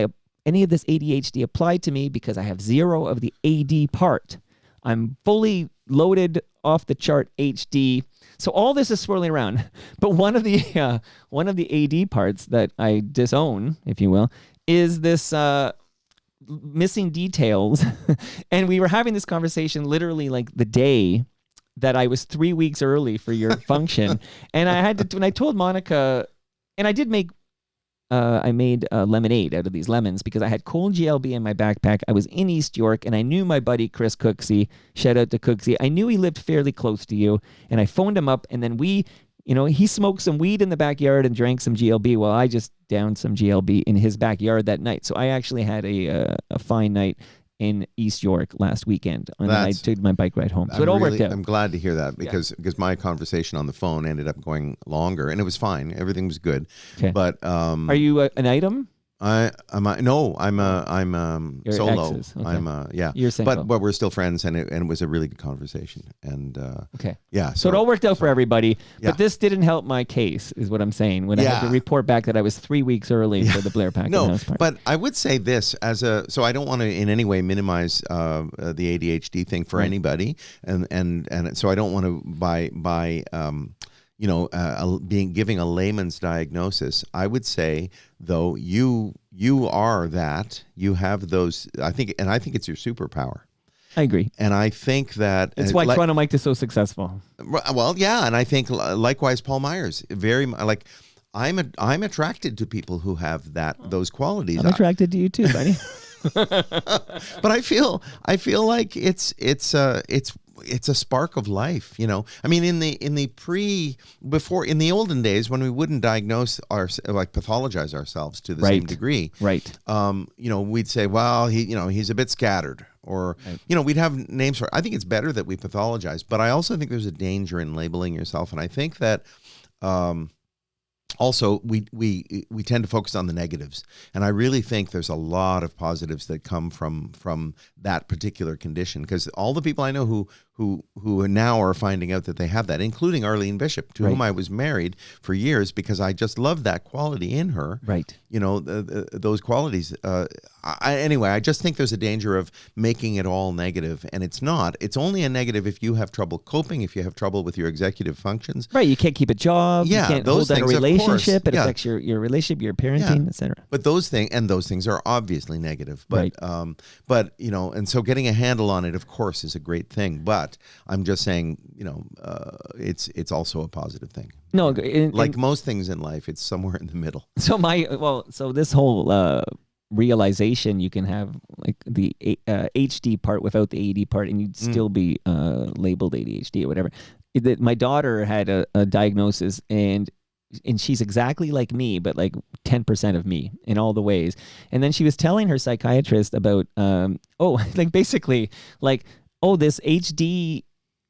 any of this ADHD applied to me because I have 0 of the AD part. I'm fully loaded off the chart HD. So all this is swirling around. But one of the AD parts that I disown, if you will, is this missing details. And we were having this conversation literally like the day that I was 3 weeks early for your function. And I had to, when I told Monica, and I did make, I made lemonade out of these lemons because I had cold GLB in my backpack. I was in East York and I knew my buddy Chris Cooksey, shout out to Cooksey. I knew he lived fairly close to you and I phoned him up and then he smoked some weed in the backyard and drank some GLB while I just downed some GLB in his backyard that night. So I actually had a fine night in East York last weekend, and then I took my bike ride home. So it all worked out. I'm glad to hear that because my conversation on the phone ended up going longer, and it was fine. Everything was good. Okay. But are you an item? I'm solo. Exes. Okay. You're single. But we're still friends, and it was a really good conversation. And so it all worked out for everybody. But this didn't help my case, is what I'm saying. When I had to report back that I was 3 weeks early for the Blair Packham house party. But I would say this so I don't want to in any way minimize the ADHD thing for anybody, and so I don't want to giving a layman's diagnosis. I would say, though, you are that. You have those. I think it's your superpower. I agree, and I think that it's why Toronto Mike is so successful. Well, yeah, and I think likewise, Paul Myers. Very like, I'm attracted to people who have those qualities. I'm attracted to you too, buddy. But I feel like it's a spark of life, you know. I mean, in the olden days when we wouldn't diagnose pathologize ourselves to the same degree, right? We'd say, well, he's a bit scattered, or we'd have names for it. I think it's better that we pathologize, but I also think there's a danger in labeling yourself, and I think that. Also, we tend to focus on the negatives, and I really think there's a lot of positives that come from that particular condition. Because all the people I know who now are finding out that they have that, including Arlene Bishop, to whom I was married for years because I just loved that quality in her. Right. Those qualities. Anyway, I just think there's a danger of making it all negative, and it's not. It's only a negative if you have trouble coping, if you have trouble with your executive functions. Right. You can't keep a job. Yeah, you can't those hold down a things, relationship. It affects your relationship, your parenting, etc. But those things are obviously negative. But and so getting a handle on it, of course, is a great thing. But I'm just saying, it's also a positive thing. No, like most things in life, it's somewhere in the middle. So this whole realization, you can have like the HD part without the AD part, and you'd still be labeled ADHD or whatever. My daughter had a diagnosis, and she's exactly like me, but like 10% of me in all the ways. And then she was telling her psychiatrist about, this HD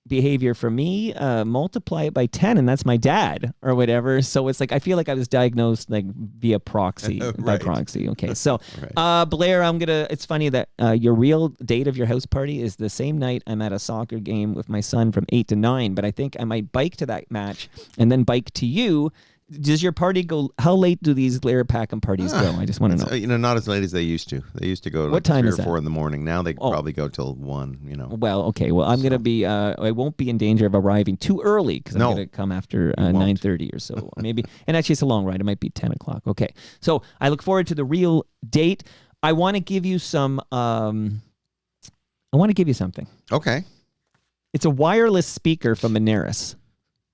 behavior for me, multiply it by 10, and that's my dad or whatever. So it's like, I feel like I was diagnosed like via proxy, by proxy. Okay. So, Blair, it's funny that your real date of your house party is the same night I'm at a soccer game with my son from 8 to 9, but I think I might bike to that match and then bike to you. Does your party go? How late do these Blair Packham parties go? I just want to know. Not as late as they used to. They used to go to what time 3 is or 4 that? in the morning. Now they probably go till 1. Well, okay. Well, I'm gonna be. I won't be in danger of arriving too early because I'm gonna come after 9:30 or so, maybe. And actually, it's a long ride. It might be 10 o'clock. Okay. So I look forward to the real date. I want to give you some. I want to give you something. Okay. It's a wireless speaker from Moneris.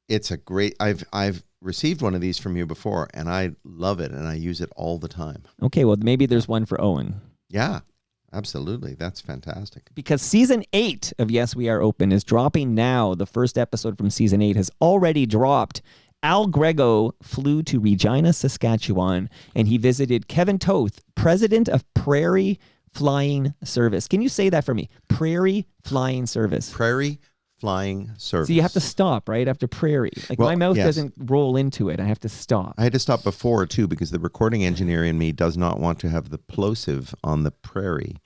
It's a great. I've received one of these from you before, and I love it, and I use it all the time. Okay, well, maybe there's one for Owen. Yeah, absolutely. That's fantastic. Because season 8 of Yes, We Are Open is dropping now. The first episode from season 8 has already dropped. Al Grego flew to Regina, Saskatchewan, and he visited Kevin Toth, president of Prairie Flying Service. Can you say that for me? Prairie Flying Service. Prairie flying service. So you have to stop right after prairie. Like Well, my mouth yes. doesn't roll into it. I have to stop. I had to stop before too because the recording engineer in me does not want to have the plosive on the prairie.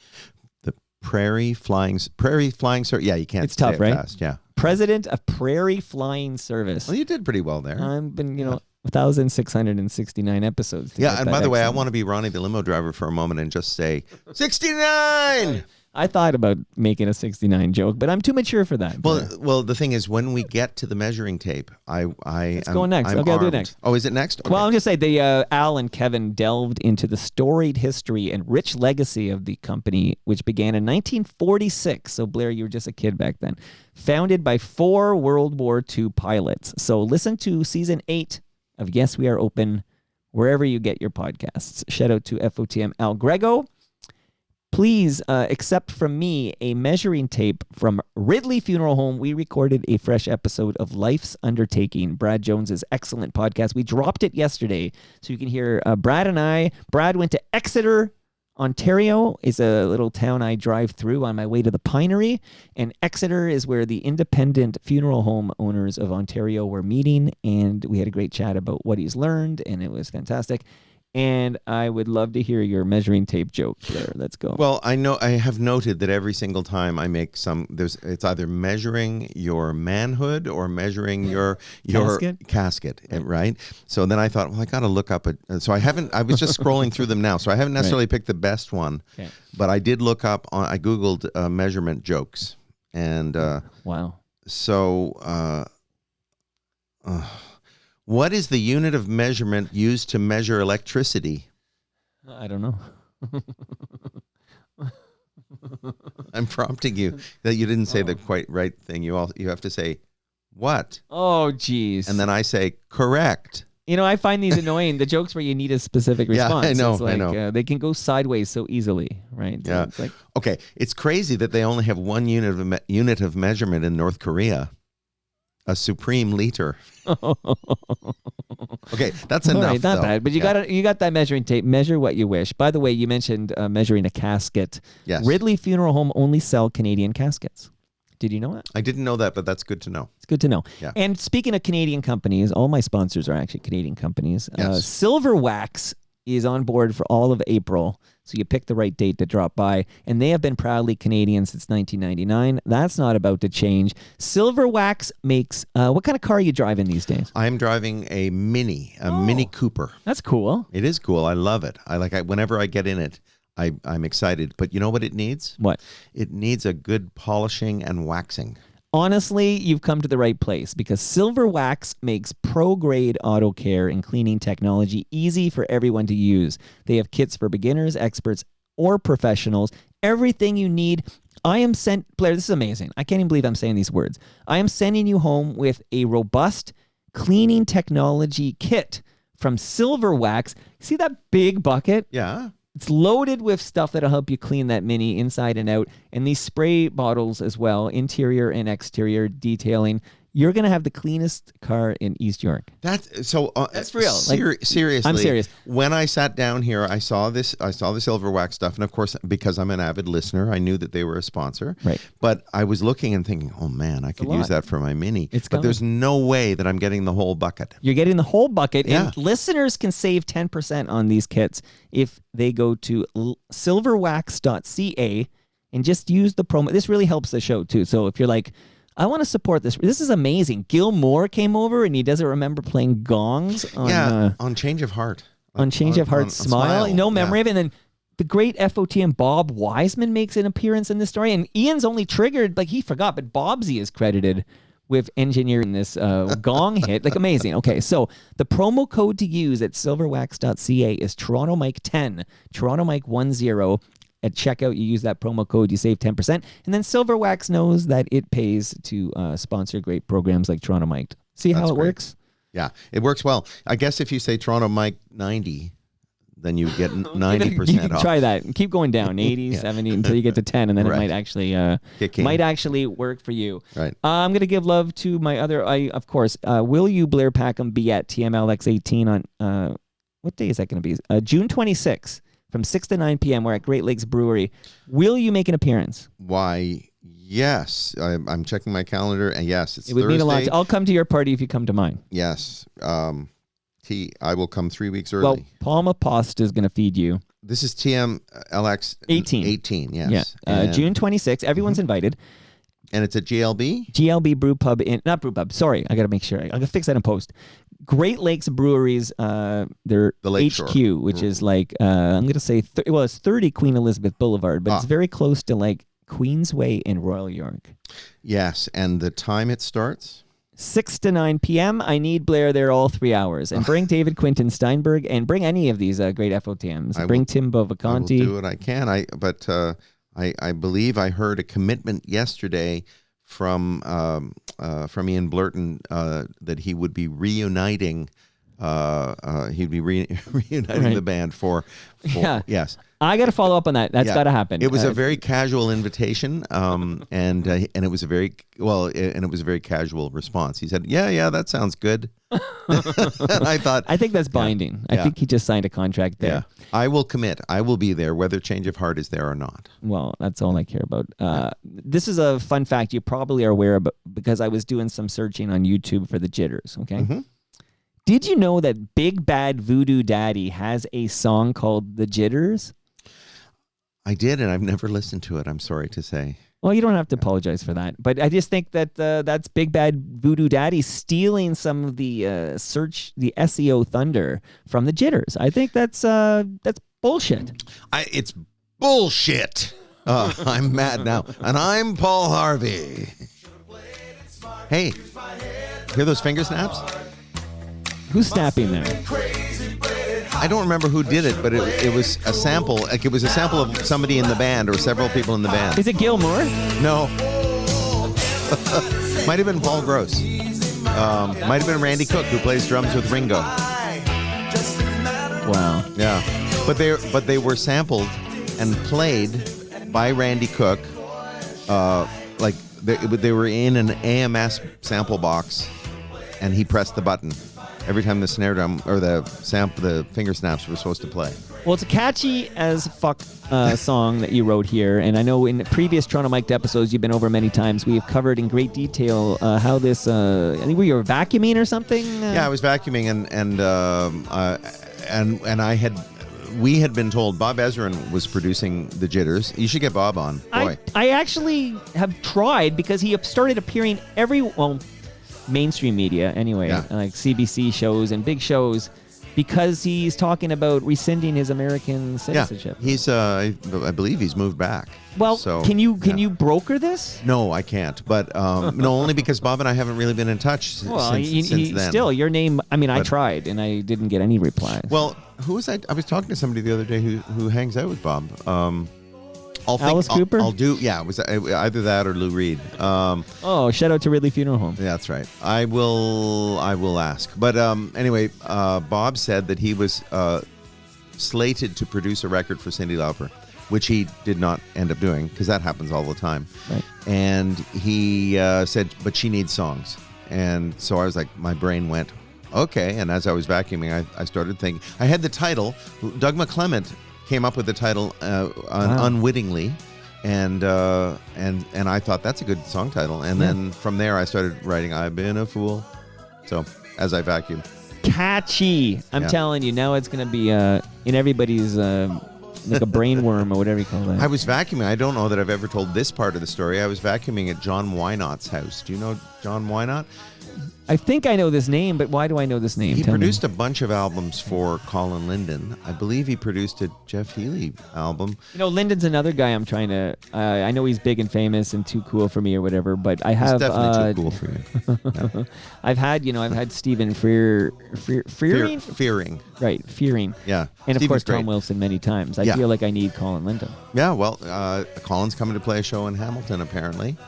The prairie flying service. Yeah, you can't. It's tough, say it right? Fast. Yeah. President of Prairie Flying Service. Well, you did pretty well there. I've been, 1,669 episodes. to Yeah, get and that by the way, I excellent. want to be Ronnie the limo driver for a moment and just say 69. I thought about making a 69 joke, but I'm too mature for that. Well, the thing is, when we get to the measuring tape, Let's go next. Okay, I'll do it next. Oh, is it next? Okay. Well, I'll just say Al and Kevin delved into the storied history and rich legacy of the company, which began in 1946. So, Blair, you were just a kid back then. Founded by 4 World War II pilots. So, listen to season 8 of Yes, We Are Open, wherever you get your podcasts. Shout out to FOTM Al Grego. Please accept from me a measuring tape from Ridley Funeral Home. We recorded a fresh episode of Life's Undertaking, Brad Jones's excellent podcast. We dropped it yesterday, so you can hear Brad and I. Brad went to Exeter, Ontario. It's a little town I drive through on my way to the Pinery, and Exeter is where the independent funeral home owners of Ontario were meeting, and we had a great chat about what he's learned, and it was fantastic. And I would love to hear your measuring tape joke there. Let's go. Well, I have noted that every single time I make it's either measuring your manhood or measuring your casket, right? So then I thought, well, I got to look up so I was just scrolling through them now, so I haven't necessarily picked the best one, but I did look up I Googled measurement jokes, and wow. So what is the unit of measurement used to measure electricity? I don't know. I'm prompting you that you didn't say the quite right thing. You have to say, what? Oh, geez. And then I say, correct. I find these annoying. The jokes where you need a specific response. Yeah, I know. It's like, I know. They can go sideways so easily, right? So yeah. it's like, okay. It's crazy that they only have one unit of measurement in North Korea. A supreme liter. Okay, that's enough. All right, not though. bad. But you got that measuring tape. Measure what you wish. By the way, you mentioned measuring a casket. Yes. Ridley Funeral Home only sell Canadian caskets. Did you know that? I didn't know that, but that's good to know. It's good to know. Yeah. And speaking of Canadian companies, all my sponsors are actually Canadian companies. Yes. Silver Wax is on board for all of April. So you pick the right date to drop by. And they have been proudly Canadian since 1999. That's not about to change. Silver Wax makes, what kind of car are you driving these days? I'm driving a Mini Cooper. That's cool. It is cool. I love it. Whenever I get in it, I'm excited. But you know what it needs? What? It needs a good polishing and waxing. Honestly, you've come to the right place because Silver Wax makes pro-grade auto care and cleaning technology easy for everyone to use. They have kits for beginners, experts, or professionals. Everything you need. Blair, this is amazing. I can't even believe I'm saying these words. I am sending you home with a robust cleaning technology kit from Silver Wax. See that big bucket? Yeah. It's loaded with stuff that'll help you clean that Mini inside and out. And these spray bottles as well, interior and exterior detailing. You're going to have the cleanest car in East York. That's so. That's real. Seriously, I'm serious. When I sat down here, I saw the Silver Wax stuff, and of course, because I'm an avid listener, I knew that they were a sponsor. Right. But I was looking and thinking, oh man, I could use that for my Mini. But there's no way that I'm getting the whole bucket. You're getting the whole bucket, Yeah. and listeners can save 10% on these kits if they go to silverwax.ca and just use the promo. This really helps the show too. So if you're like, I want to support this. This is amazing. Gil Moore came over and he doesn't remember playing gongs on Change of Heart. On Change of Heart, Smile. No memory of it. And then the great FOTM Bob Wiseman makes an appearance in this story. And Ian's only triggered, he forgot, but Bobsy is credited with engineering this gong hit. Amazing. Okay, so the promo code to use at silverwax.ca is Toronto Mike 10, Toronto Mike 10. At checkout, you use that promo code, you save 10%. And then Silver Wax knows that it pays to sponsor great programs like Toronto Mike. See how it works? Yeah, it works well. I guess if you say Toronto Mike 90, then you get 90% off. Try that. Keep going down, 80, 70, until you get to 10, and then it might actually work for you. Right. I'm going to give love to my other, will you, Blair Packham, be at TMLX18 on, what day is that going to be? June 26th. From 6 to 9 p.m. We're at Great Lakes Brewery. Will you make an appearance? Why, Yes, I'm checking my calendar, and yes, it's It would Thursday. mean a lot. I'll come to your party if you come to mine. Yes. I will come 3 weeks early. Well, Palma Pasta is going to feed you. This is TMLX 18. 18, yes. Yeah. June 26th. Everyone's invited. And it's at GLB? GLB Brew Pub not Brew Pub. Sorry, I got to make sure. I'm going to fix that in post. Great Lakes Breweries, their The Lake HQ, Shore. which is like, I'm going to say, it's 30 Queen Elizabeth Boulevard, but it's very close to like Queensway in Royal York. Yes, and the time it starts? 6 to 9 p.m. I need Blair there all 3 hours. And bring David Quinton Steinberg and bring any of these great FOTMs. Bring Tim Bovacanti. I will do what I can. I believe I heard a commitment yesterday from Ian Blurton that he would be reuniting. He'd be reuniting the band for yes. I got to follow up on that. That's got to happen. It was a very casual invitation, and it was a very casual response. He said, "Yeah, that sounds good." And I think that's binding. I think he just signed a contract there. Yeah. I will commit. I will be there, whether change of heart is there or not. Well, that's all I care about. This is a fun fact you probably are aware of because I was doing some searching on YouTube for the Jitters. Okay. Mm-hmm. Did you know that Big Bad Voodoo Daddy has a song called The Jitters? I did, and I've never listened to it, I'm sorry to say. Well, you don't have to apologize for that. But I just think that that's Big Bad Voodoo Daddy stealing some of the SEO thunder from the Jitters. I think that's bullshit. It's bullshit. I'm mad now. And I'm Paul Harvey. Hey, hear those finger snaps? Who's snapping there? I don't remember who did it, but it was a sample. Like it was a sample of somebody in the band or several people in the band. Is it Gilmore? No. Might have been Paul Gross. Might have been Randy Cook, who plays drums with Ringo. Wow. Yeah, but they were sampled and played by Randy Cook. Like they were in an AMS sample box, and he pressed the button every time the snare drum or the finger snaps were supposed to play. Well, it's a catchy as fuck song that you wrote here, and I know in previous Toronto Mic'd episodes you've been over many times. We have covered in great detail how this. I think you were vacuuming or something. Yeah, I was vacuuming, and we had been told Bob Ezrin was producing the Jitters. You should get Bob on. Boy, I actually have tried because he started appearing mainstream media anyway, like CBC shows and big shows, because he's talking about rescinding his American citizenship. Yeah, he's I believe he's moved back. Well, so, can you broker this? No, I can't. But no, only because Bob and I haven't really been in touch since then. Still, your name. I mean, I tried and I didn't get any replies. Well, who was I? I was talking to somebody the other day who hangs out with Bob. Alice Cooper? I'll do. Yeah, it was either that or Lou Reed. Shout out to Ridley Funeral Home. Yeah, that's right. I will ask. But anyway, Bob said that he was slated to produce a record for Cyndi Lauper, which he did not end up doing because that happens all the time. Right. And he said, but she needs songs. And so I was like, my brain went, okay. And as I was vacuuming, I started thinking. I had the title. Doug McClement came up with the title unwittingly, and I thought that's a good song title. And then from there I started writing I've Been a Fool. So as I vacuum. Catchy. I'm telling you, now it's going to be in everybody's like a brainworm or whatever you call that. I was vacuuming. I don't know that I've ever told this part of the story. I was vacuuming at John Wynot's house. Do you know John Wynot? I think I know this name, but why do I know this name? He produced a bunch of albums for Colin Linden. I believe he produced a Jeff Healey album. You know, Linden's another guy I'm trying to. I know he's big and famous and too cool for me or whatever, but I have. He's definitely too cool for you. Yeah. I've had Stephen Fearing. Right, Fearing. Yeah. And Stephen's of course great. Tom Wilson many times. I feel like I need Colin Linden. Yeah, well, Colin's coming to play a show in Hamilton apparently,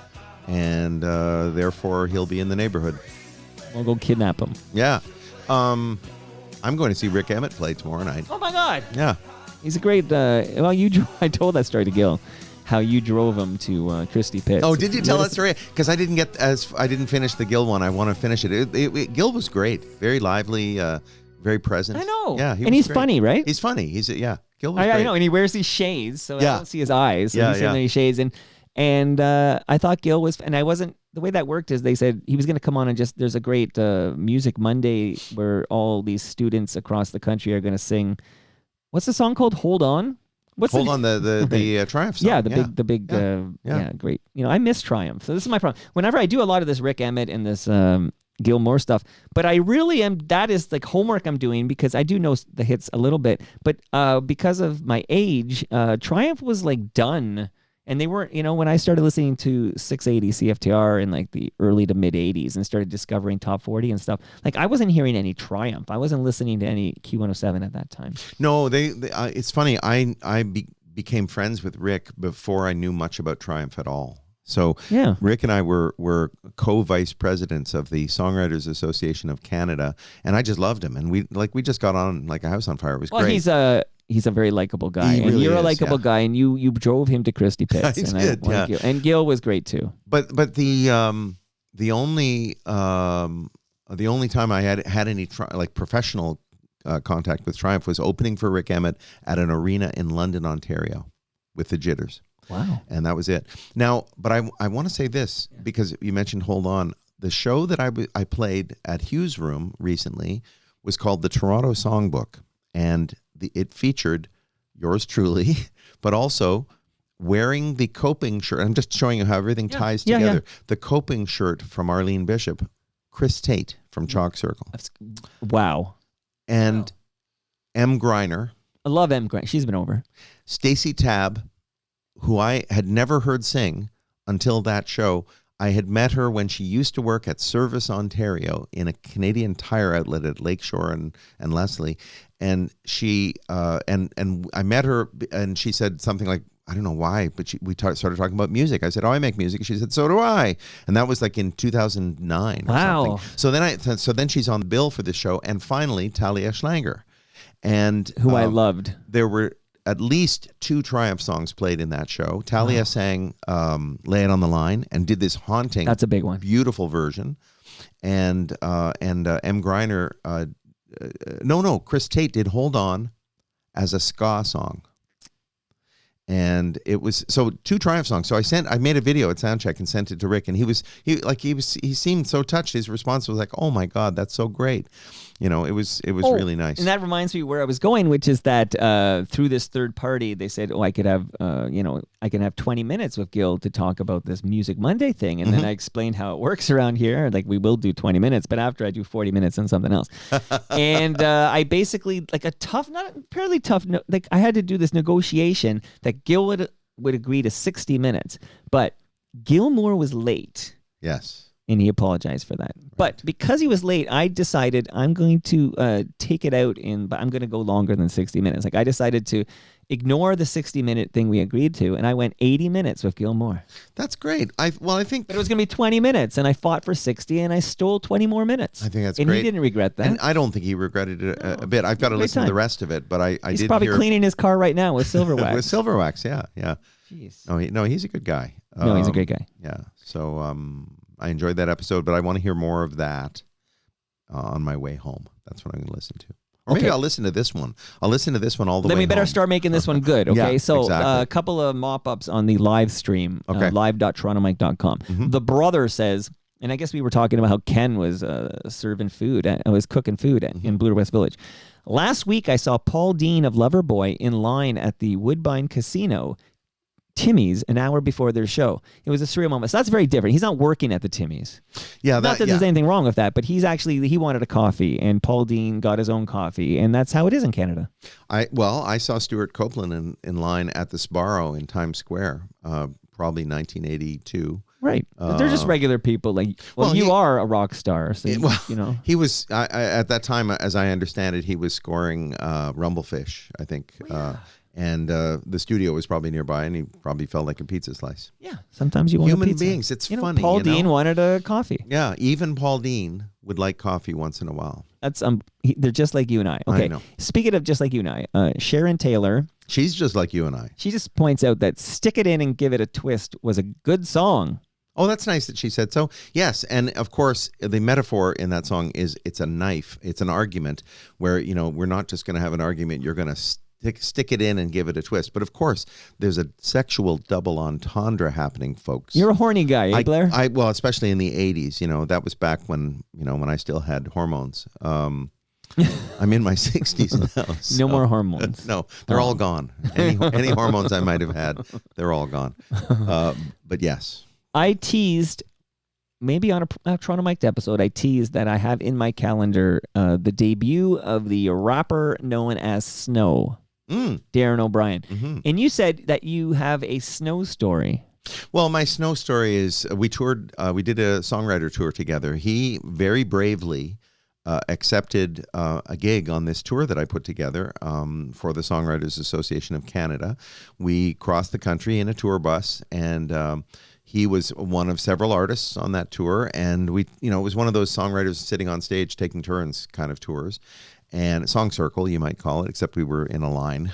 and therefore he'll be in the neighborhood. We'll go kidnap him. Yeah. I'm going to see Rick Emmett play tomorrow night. Oh my God. Yeah. He's a great. I told that story to Gil, how you drove him to Christie Pitts. Oh, did you tell that story? Because I didn't finish the Gil one. I want to finish it. Gil was great, very lively, very present. I know. Yeah, he's great. Funny, right? He's funny. Gil was great. I know, and he wears these shades, so I don't see his eyes. So yeah, he's in these shades, and And I thought Gil was, and I wasn't, the way that worked is they said he was going to come on and just, there's a great Music Monday where all these students across the country are going to sing. What's the song called? Hold On? Hold on, the Triumph song. Yeah, the big, great. You know, I miss Triumph. So this is my problem. Whenever I do a lot of this Rick Emmett and this Gil Moore stuff, but I really am, that is like homework I'm doing because I do know the hits a little bit, but because of my age, Triumph was like done. And they weren't, you know, when I started listening to 680 CFTR in like the early to mid 80s and started discovering top 40 and stuff, like I wasn't hearing any Triumph. I wasn't listening to any Q107 at that time. No, it's funny. I became friends with Rick before I knew much about Triumph at all. So yeah. Rick and I were co-vice presidents of the Songwriters Association of Canada, and I just loved him. And we just got on like a house on fire. It was great. He's a very likable guy, He and really you're a is, likable guy, and you drove him to Christie Pitts, I and did, I Gil. And Gil was great too. But the only time I had any like professional contact with Triumph was opening for Rick Emmett at an arena in London, Ontario, with the Jitters. Wow. And that was it. Now, but I want to say this because you mentioned Hold On. The show that I played at Hughes Room recently was called the Toronto Songbook, and it featured yours truly, but also wearing the coping shirt. I'm just showing you how everything ties together. Yeah. The coping shirt from Arlene Bishop, Chris Tate from Chalk Circle. Wow. And M. Greiner. I love M. Greiner. She's been over. Stacey Tabb, who I had never heard sing until that show. I had met her when she used to work at Service Ontario in a Canadian Tire outlet at Lakeshore and Leslie. And she and I met her, and she said something like, I don't know why, but we started talking about music. I said, "Oh, I make music." She said, "So do I." And that was like in 2009 or wow. something. So then she's on the bill for the show, and finally Talia Schlanger, and who I loved. There were at least 2 Triumph songs played in that show. Talia sang "Lay It on the Line" and did this haunting, that's a big one, beautiful version, and M. Greiner. Chris Tate did "Hold On" as a ska song. And it was 2 Triumph songs. So I made a video at Soundcheck and sent it to Rick, and he seemed so touched. His response was like, "Oh my God, that's so great." You know, it was really nice. And that reminds me where I was going, which is that through this third party, they said, "Oh, I could have, I can have 20 minutes with Gil to talk about this Music Monday thing." And then I explained how it works around here. Like, we will do 20 minutes, but after I do 40 minutes on something else. And I basically, like not fairly tough, like I had to do this negotiation that Gil would agree to 60 minutes, but Gil Moore was late. Yes. And he apologized for that. Right. But because he was late, I decided I'm going to take it out but I'm going to go longer than 60 minutes. Like, I decided to ignore the 60-minute thing we agreed to, and I went 80 minutes with Gil Moore. That's great. I think... But it was going to be 20 minutes, and I fought for 60, and I stole 20 more minutes. I think that's great. And he didn't regret that. And I don't think he regretted it a bit. I've got to listen to the rest of it, but I He's did probably hear... cleaning his car right now with silver wax. With silver wax, yeah. Jeez. No, he's a good guy. No, he's a great guy. Yeah, so... I enjoyed that episode, but I want to hear more of that on my way home. That's what I'm going to listen to. Or maybe I'll listen to this one. I'll listen to this one all the way home. Then we better start making this one good, okay? Yeah, so exactly. A couple of mop-ups on the live stream, live.torontomike.com. Mm-hmm. The brother says, and I guess we were talking about how Ken was serving food, was cooking food in Bloor West Village. Last week, I saw Paul Dean of Loverboy in line at the Woodbine Casino, Timmy's, an hour before their show. It was a surreal moment. So that's very different. He's not working at the Timmy's. Yeah, not that there's anything wrong with that, but he wanted a coffee, and Paul Dean got his own coffee, and that's how it is in Canada. I saw Stuart Copeland in line at the Sbarro in Times Square, probably 1982. Right. They're just regular people. Like, you are a rock star, so you know. He was at that time, as I understand it, he was scoring Rumblefish, I think. And the studio was probably nearby, and he probably felt like a pizza slice. Yeah, sometimes you want human a pizza. beings. It's funny. Paul Dean wanted a coffee. Yeah, even Paul Dean would like coffee once in a while. That's they're just like you and I. Okay. I know. Speaking of just like you and I, Sharon Taylor. She's just like you and I. She just points out that "Stick It In and Give It a Twist" was a good song. Oh, that's nice that she said so. Yes, and of course, the metaphor in that song is it's a knife. It's an argument where, we're not just going to have an argument. You're going to stick it in and give it a twist. But of course, there's a sexual double entendre happening, folks. You're a horny guy, eh, Blair? Well, especially in the 80s, that was back when, when I still had hormones. I'm in my 60s now. No more hormones. No, they're all gone. Any hormones I might have had, they're all gone. But yes. I teased, maybe on a Toronto Mic'd episode, I teased that I have in my calendar the debut of the rapper known as Snow, Darren O'Brien. Mm-hmm. And you said that you have a Snow story. Well, my Snow story is we toured, we did a songwriter tour together. He very bravely accepted a gig on this tour that I put together for the Songwriters Association of Canada. We crossed the country in a tour bus, and he was one of several artists on that tour. And we, it was one of those songwriters sitting on stage taking turns kind of tours, and song circle, you might call it, except we were in a line.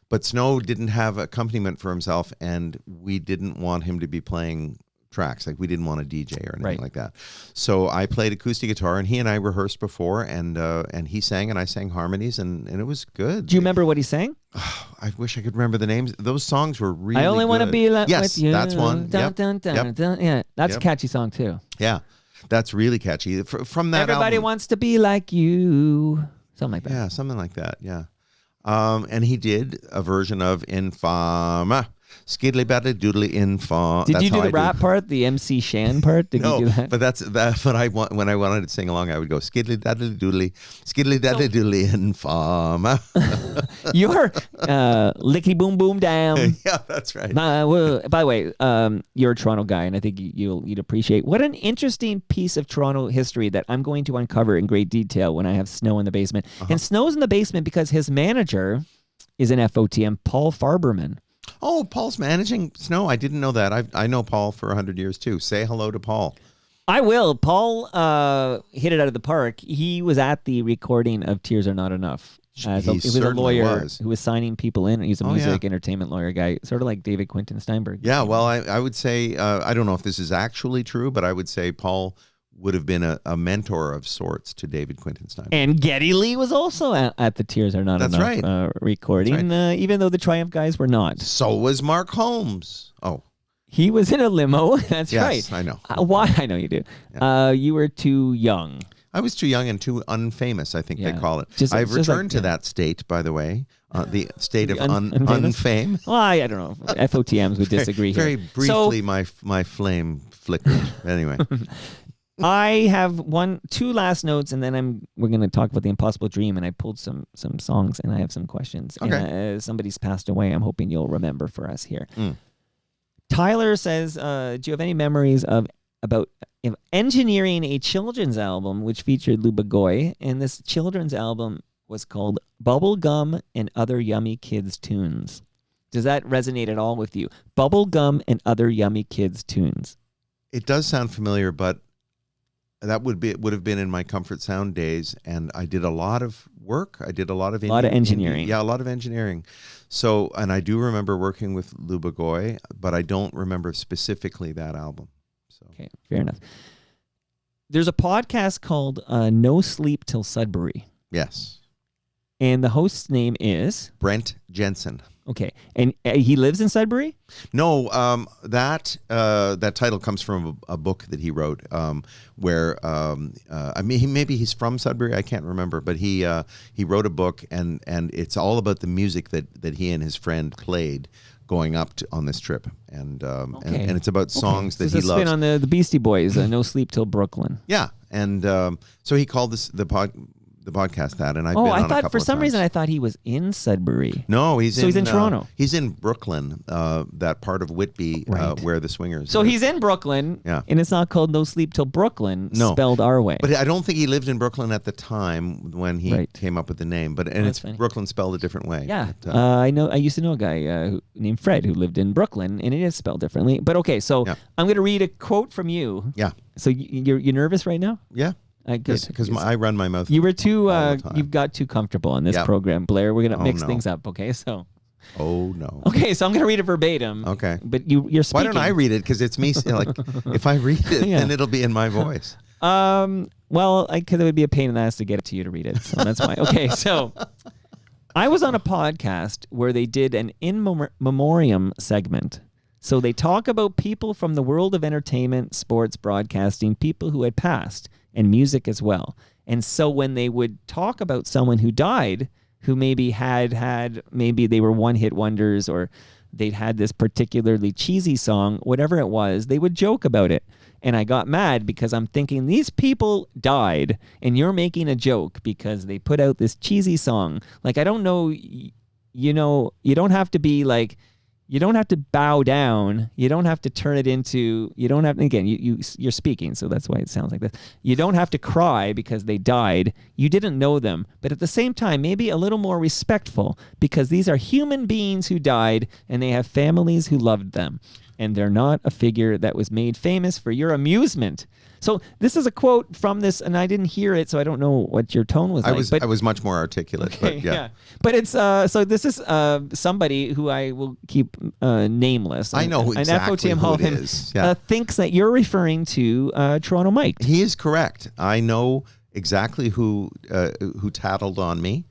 But Snow didn't have accompaniment for himself, and we didn't want him to be playing tracks. Like, we didn't want a DJ or anything like that. So I played acoustic guitar, and he and I rehearsed before, and he sang and I sang harmonies, and it was good. Do you remember what he sang? I wish I could remember the names. Those songs were really I only want to be like with you. That's one. Dun, Yep. dun, dun, Yep. dun. Yeah, that's Yep. a catchy song too. Yeah, that's really catchy. From that Everybody album. wants to be like you. Something like that. Yeah, something like that. Yeah. And he did a version of Infama. Skiddly baddly doodly infam. Did you do the rap part, the MC Shan part? Did you do that? But that's what I want. When I wanted to sing along, I would go skiddly daddly doodly, skiddly daddly doodly infama. You're lickety boom boom down. Yeah, that's right. By the way, you're a Toronto guy, and I think you'd appreciate what an interesting piece of Toronto history that I'm going to uncover in great detail when I have Snow in the basement. And Snow's in the basement because his manager is an FOTM, Paul Farberman. Oh, Paul's managing Snow. I didn't know that. I know Paul for 100 years too. Say hello to Paul. I will. Paul hit it out of the park. He was at the recording of Tears Are Not Enough. He was a lawyer who was signing people in. He's a music entertainment lawyer guy, sort of like David Quinton Steinberg. Yeah, well, I would say, I don't know if this is actually true, but I would say Paul would have been a mentor of sorts to David Quinton Steinberg. And Geddy Lee was also at the Tears Are Not Enough recording, even though the Triumph guys were not. So was Mark Holmes. Oh. He was in a limo. That's right. Yes, I know. Why? I know you do. Yeah. You were too young. I was too young and too unfamous, I think they call it. I've just returned to that state, by the way, the state of unfame. Well, I don't know. FOTMs would disagree here. Very briefly, my flame flickered. Anyway. I have two last notes, and then we're going to talk about the Impossible Dream, and I pulled some songs, and I have some questions. Okay. And somebody's passed away. I'm hoping you'll remember for us here. Tyler says, do you have any memories about engineering a children's album which featured Lubagoy? And this children's album was called Bubblegum and Other Yummy Kids Tunes. Does that resonate at all with you? Bubblegum and Other Yummy Kids Tunes. It does sound familiar, but that would have been in my Comfort Sound days, and I did a lot of work. I did a lot of engineering. Yeah, a lot of engineering. So, and I do remember working with Lubagoy, but I don't remember specifically that album. So. Okay, fair enough. There's a podcast called No Sleep Till Sudbury. Yes. And the host's name is? Brent Jensen. Okay, and he lives in Sudbury? No, that title comes from a book that he wrote, where I mean, maybe he's from Sudbury. I can't remember, but he wrote a book, and it's all about the music that he and his friend played going up on this trip, and it's about songs that he loves. It's a spin on the Beastie Boys, No Sleep Till Brooklyn. Yeah, and so he called the podcast that, and I've been on a couple of times. For some reason I thought he was in Sudbury. No, he's He's in Brooklyn, that part of Whitby where the Swingers. So he's in Brooklyn, and it's not called No Sleep Till Brooklyn, spelled our way. But I don't think he lived in Brooklyn at the time when he came up with the name. It's funny. Brooklyn spelled a different way. Yeah, but, I know. I used to know a guy named Fred who lived in Brooklyn, and it is spelled differently. But okay, so I'm going to read a quote from you. Yeah. So you're nervous right now? Yeah. Because I run my mouth. You were too. You've got too comfortable on this program, Blair. We're gonna mix things up. Okay, so. Oh no. Okay, so I'm gonna read it verbatim. Okay. But you're speaking. Why don't I read it? Because it's me. Like, if I read it, then it'll be in my voice. Well, because it would be a pain in the ass to get it to you to read it. So that's why. Okay, so I was on a podcast where they did an in memoriam segment. So they talk about people from the world of entertainment, sports, broadcasting, people who had passed, and music as well. And so when they would talk about someone who died, who maybe maybe they were one-hit wonders, or they'd had this particularly cheesy song, whatever it was, they would joke about it. And I got mad because I'm thinking, these people died and you're making a joke because they put out this cheesy song. Like, I don't know, you don't have to be like, you don't have to bow down. You don't have to turn it into, you don't have, again, you're speaking, so that's why it sounds like this. You don't have to cry because they died. You didn't know them. But at the same time, maybe a little more respectful, because these are human beings who died and they have families who loved them. And they're not a figure that was made famous for your amusement. So this is a quote from this, and I didn't hear it, so I don't know what your tone was like. I was much more articulate, okay, but yeah. But it's so this is somebody who I will keep nameless. I know exactly who it is. Yeah. Thinks that you're referring to Toronto Mike. He is correct. I know exactly who tattled on me.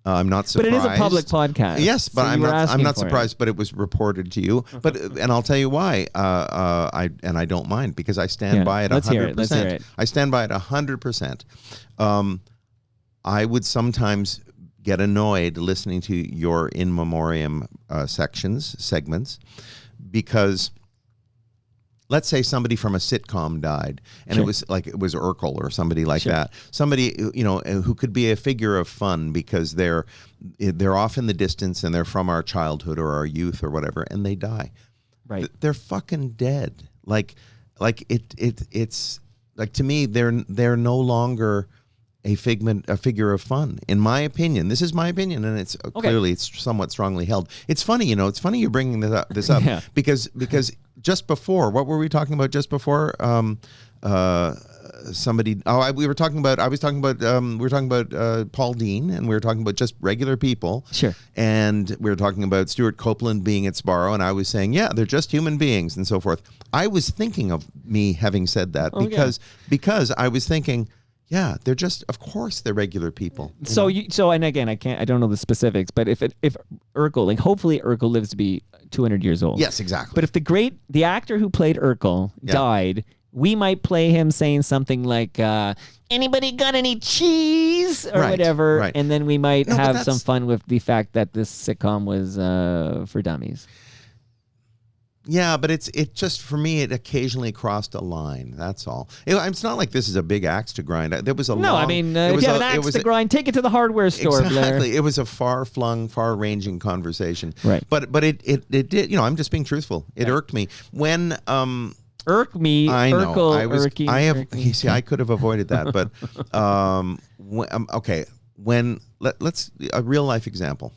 I'm not surprised. But it is a public podcast. Yes, but so I'm not surprised. But it was reported to you. But and I'll tell you why. I don't mind, because I stand by it 100%. Let's hear it. I stand by it 100%. I would sometimes get annoyed listening to your in memoriam segments, because let's say somebody from a sitcom died, and sure. it was Urkel or somebody like sure. that. Somebody, who could be a figure of fun because they're off in the distance and they're from our childhood or our youth or whatever, and they die. Right. They're fucking dead. It's like, to me, they're no longer a figure of fun, in my opinion. This is my opinion, and it's clearly it's somewhat strongly held. It's funny, it's funny you're bringing this up yeah. because just before, what were we talking about just before? We were talking about Paul Dean, and we were talking about just regular people. Sure. And we were talking about Stuart Copeland being at Sbarro, and I was saying, yeah, they're just human beings and so forth. I was thinking of me having said that because I was thinking, yeah, they're just, of course, they're regular people. And again, I don't know the specifics, but if Urkel, hopefully Urkel lives to be 200 years old. Yes, exactly. But if the actor who played Urkel died, we might play him saying something like, anybody got any cheese or whatever, right. and then we might have some fun with the fact that this sitcom was for dummies. Yeah, but it just, for me, it occasionally crossed a line. That's all. It's not like this is a big axe to grind. There was a if you have an axe to grind, take it to the hardware store, exactly. Blair. It was a far-flung, far-ranging conversation. Right. But it did, I'm just being truthful. It irked me. When... Irk me. I know. Urkel, I could have avoided that, but okay. Let's a real life example.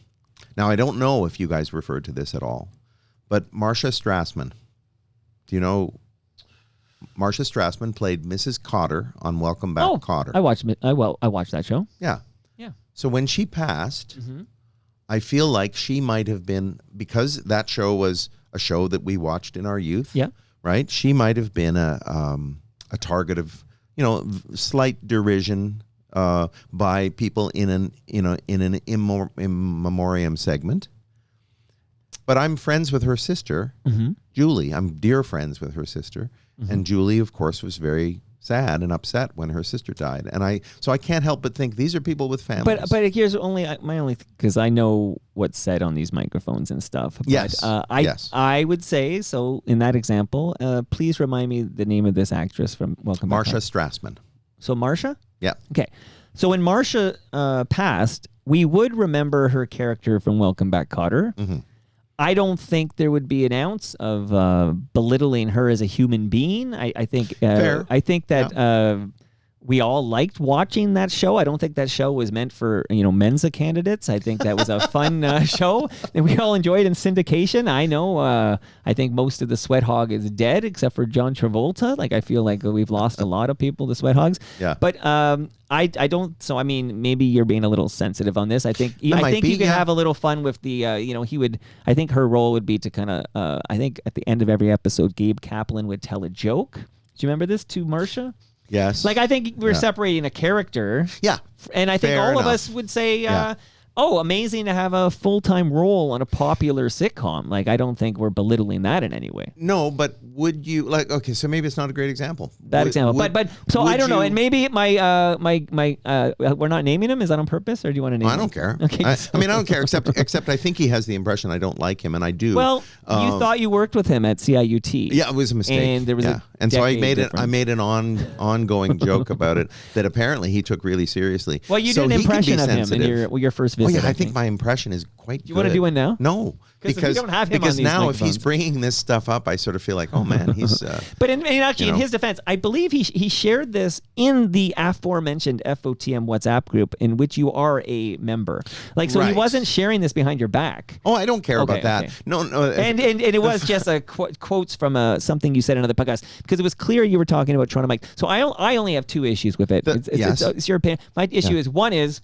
Now, I don't know if you guys referred to this at all, but Marcia Strassman. Do you know Marcia Strassman played Mrs. Cotter on Welcome Back, Cotter? I watched that show. Yeah. Yeah. So when she passed, I feel like she might have been, because that show was a show that we watched in our youth. Yeah. Right? She might have been a target of, slight derision by people in an in memoriam segment. But I'm friends with her sister, Julie. I'm dear friends with her sister, and Julie, of course, was very sad and upset when her sister died. And so I can't help but think these are people with families. But here's my only, because I know what's said on these microphones and stuff. But, yes. I would say, so in that example, please remind me the name of this actress from Welcome Back. Marcia Strassman. So Marcia? Yeah. Okay. So when Marcia passed, we would remember her character from Welcome Back, Kotter. I don't think there would be an ounce of belittling her as a human being. I think Fair. I think that we all liked watching that show. I don't think that show was meant for Mensa candidates. I think that was a fun show that we all enjoyed in syndication. I know. I think most of the Sweat Hog is dead except for John Travolta. Like, I feel like we've lost a lot of people to Sweat Hogs. Yeah. But I don't. So I mean, maybe you're being a little sensitive on this. I think you can have a little fun with the. He would. I think her role would be to kind of. I think at the end of every episode, Gabe Kaplan would tell a joke. Do you remember this to Marcia? Yes. Like, I think we're separating a character. Yeah. And I think Fair all enough. of us would say, oh, amazing to have a full-time role on a popular sitcom. Like, I don't think we're belittling that in any way. No, but would you like? Okay, so maybe it's not a great example. Example, but so I don't know, and maybe my we're not naming him. Is that on purpose, or do you want to name him? I don't care. Okay, I mean, I don't care, except I think he has the impression I don't like him, and I do. Well, you thought you worked with him at CIUT. Yeah, it was a mistake. And there was and so I made difference. I made an ongoing joke about it that apparently he took really seriously. Well, you so did an he can be impression of him in sensitive. your first Oh visit. yeah, I think my impression is quite good. You want to do one now? No, because we don't have him because on these now if he's microphones. bringing this stuff up, I sort of feel like, oh man, he's. But in his defense, I believe he shared this in the aforementioned FOTM WhatsApp group in which you are a member. Like, so he Right. wasn't sharing this behind your back. Oh, I don't care Okay, about that. okay. No. And it was just a quotes from something you said in another podcast, because it was clear you were talking about Toronto Mike. So I only have two issues with it. It's your opinion. My issue is, one is,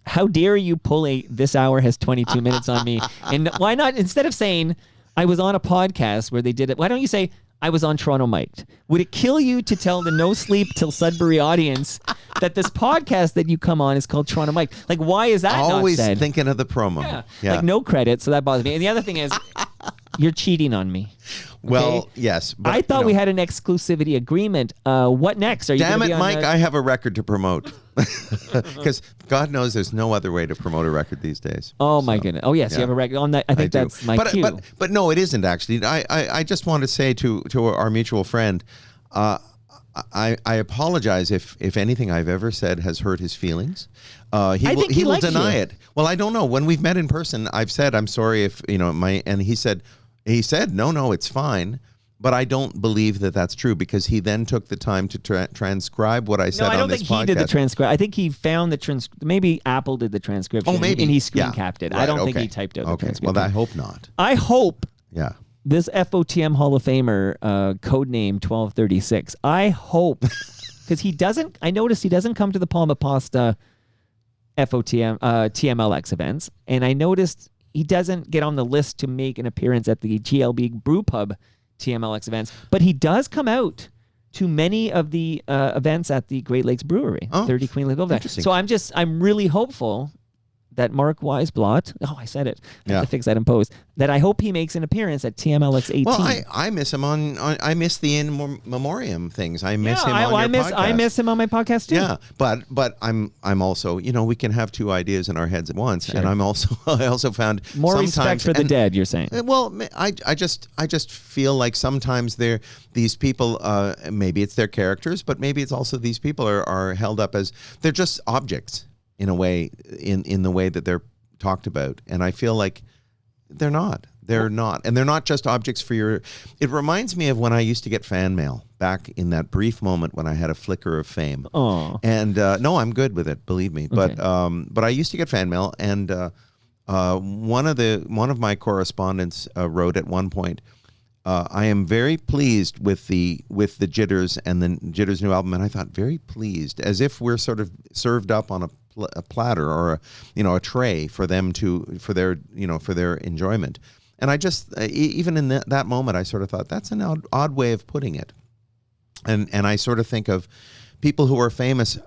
how dare you pull this hour has 22 minutes on me? And why not, instead of saying I was on a podcast where they did it, why don't you say I was on Toronto Mic'd? Would it kill you to tell the No Sleep Till Sudbury audience that this podcast that you come on is called Toronto Mic'd? Like, why is that Always not said? thinking of the promo. Yeah. Like, no credit, so that bothers me. And the other thing is, you're cheating on me. Well, Okay? yes. But, I thought we had an exclusivity agreement. What next? Are you Damn gonna it, be on Mike! the- I have a record to promote. Because God knows there's no other way to promote a record these days. Oh my goodness! Oh yes, you have a record on that. I think do. that's my but, cue. But no, it isn't actually. I just want to say to our mutual friend, I apologize if anything I've ever said has hurt his feelings. think he will likes deny you. it. Well, I don't know. When we've met in person, I've said I'm sorry if and he said no, it's fine. But I don't believe that that's true, because he then took the time to transcribe what I said No, I on don't this think podcast. he did the transcript. I think he found the maybe Apple did the transcription. Oh, maybe. And he screen Yeah. capped it. Right, I don't think okay. he typed out the Okay. transcription. Well, I hope not. I hope Yeah. this FOTM Hall of Famer, codename 1236. I hope, because I noticed he doesn't come to the Palma Pasta FOTM TMLX events, and I noticed he doesn't get on the list to make an appearance at the GLB Brew Pub TMLX events, but he does come out to many of the events at the Great Lakes Brewery, 30 Queen Lake Boulevard. Interesting. So I'm really hopeful that Mark Weisblot, I said it, I have to fix that in post, that I hope he makes an appearance at TMLX 18. Well, I miss him I miss the in memoriam things. I miss him on your podcast. I miss him on my podcast too. Yeah, but I'm also, we can have two ideas in our heads at once, and I also found More sometimes, respect for the dead, you're saying. Well, I just feel like sometimes these people, maybe it's their characters, but maybe it's also these people are held up as they're just objects in a way, in the way that they're talked about, and I feel like they're not. They're not, and they're not just objects for your. It reminds me of when I used to get fan mail back in that brief moment when I had a flicker of fame. Oh, and no, I'm good with it, believe me. Okay. But I used to get fan mail, and one of my correspondents wrote at one point, I am very pleased with the Jitters and the Jitters new album, and I thought, very pleased, as if we're sort of served up on a platter or a tray for them for their enjoyment. And I just even in that moment, I sort of thought that's an odd way of putting it. And I sort of think of people who are famous.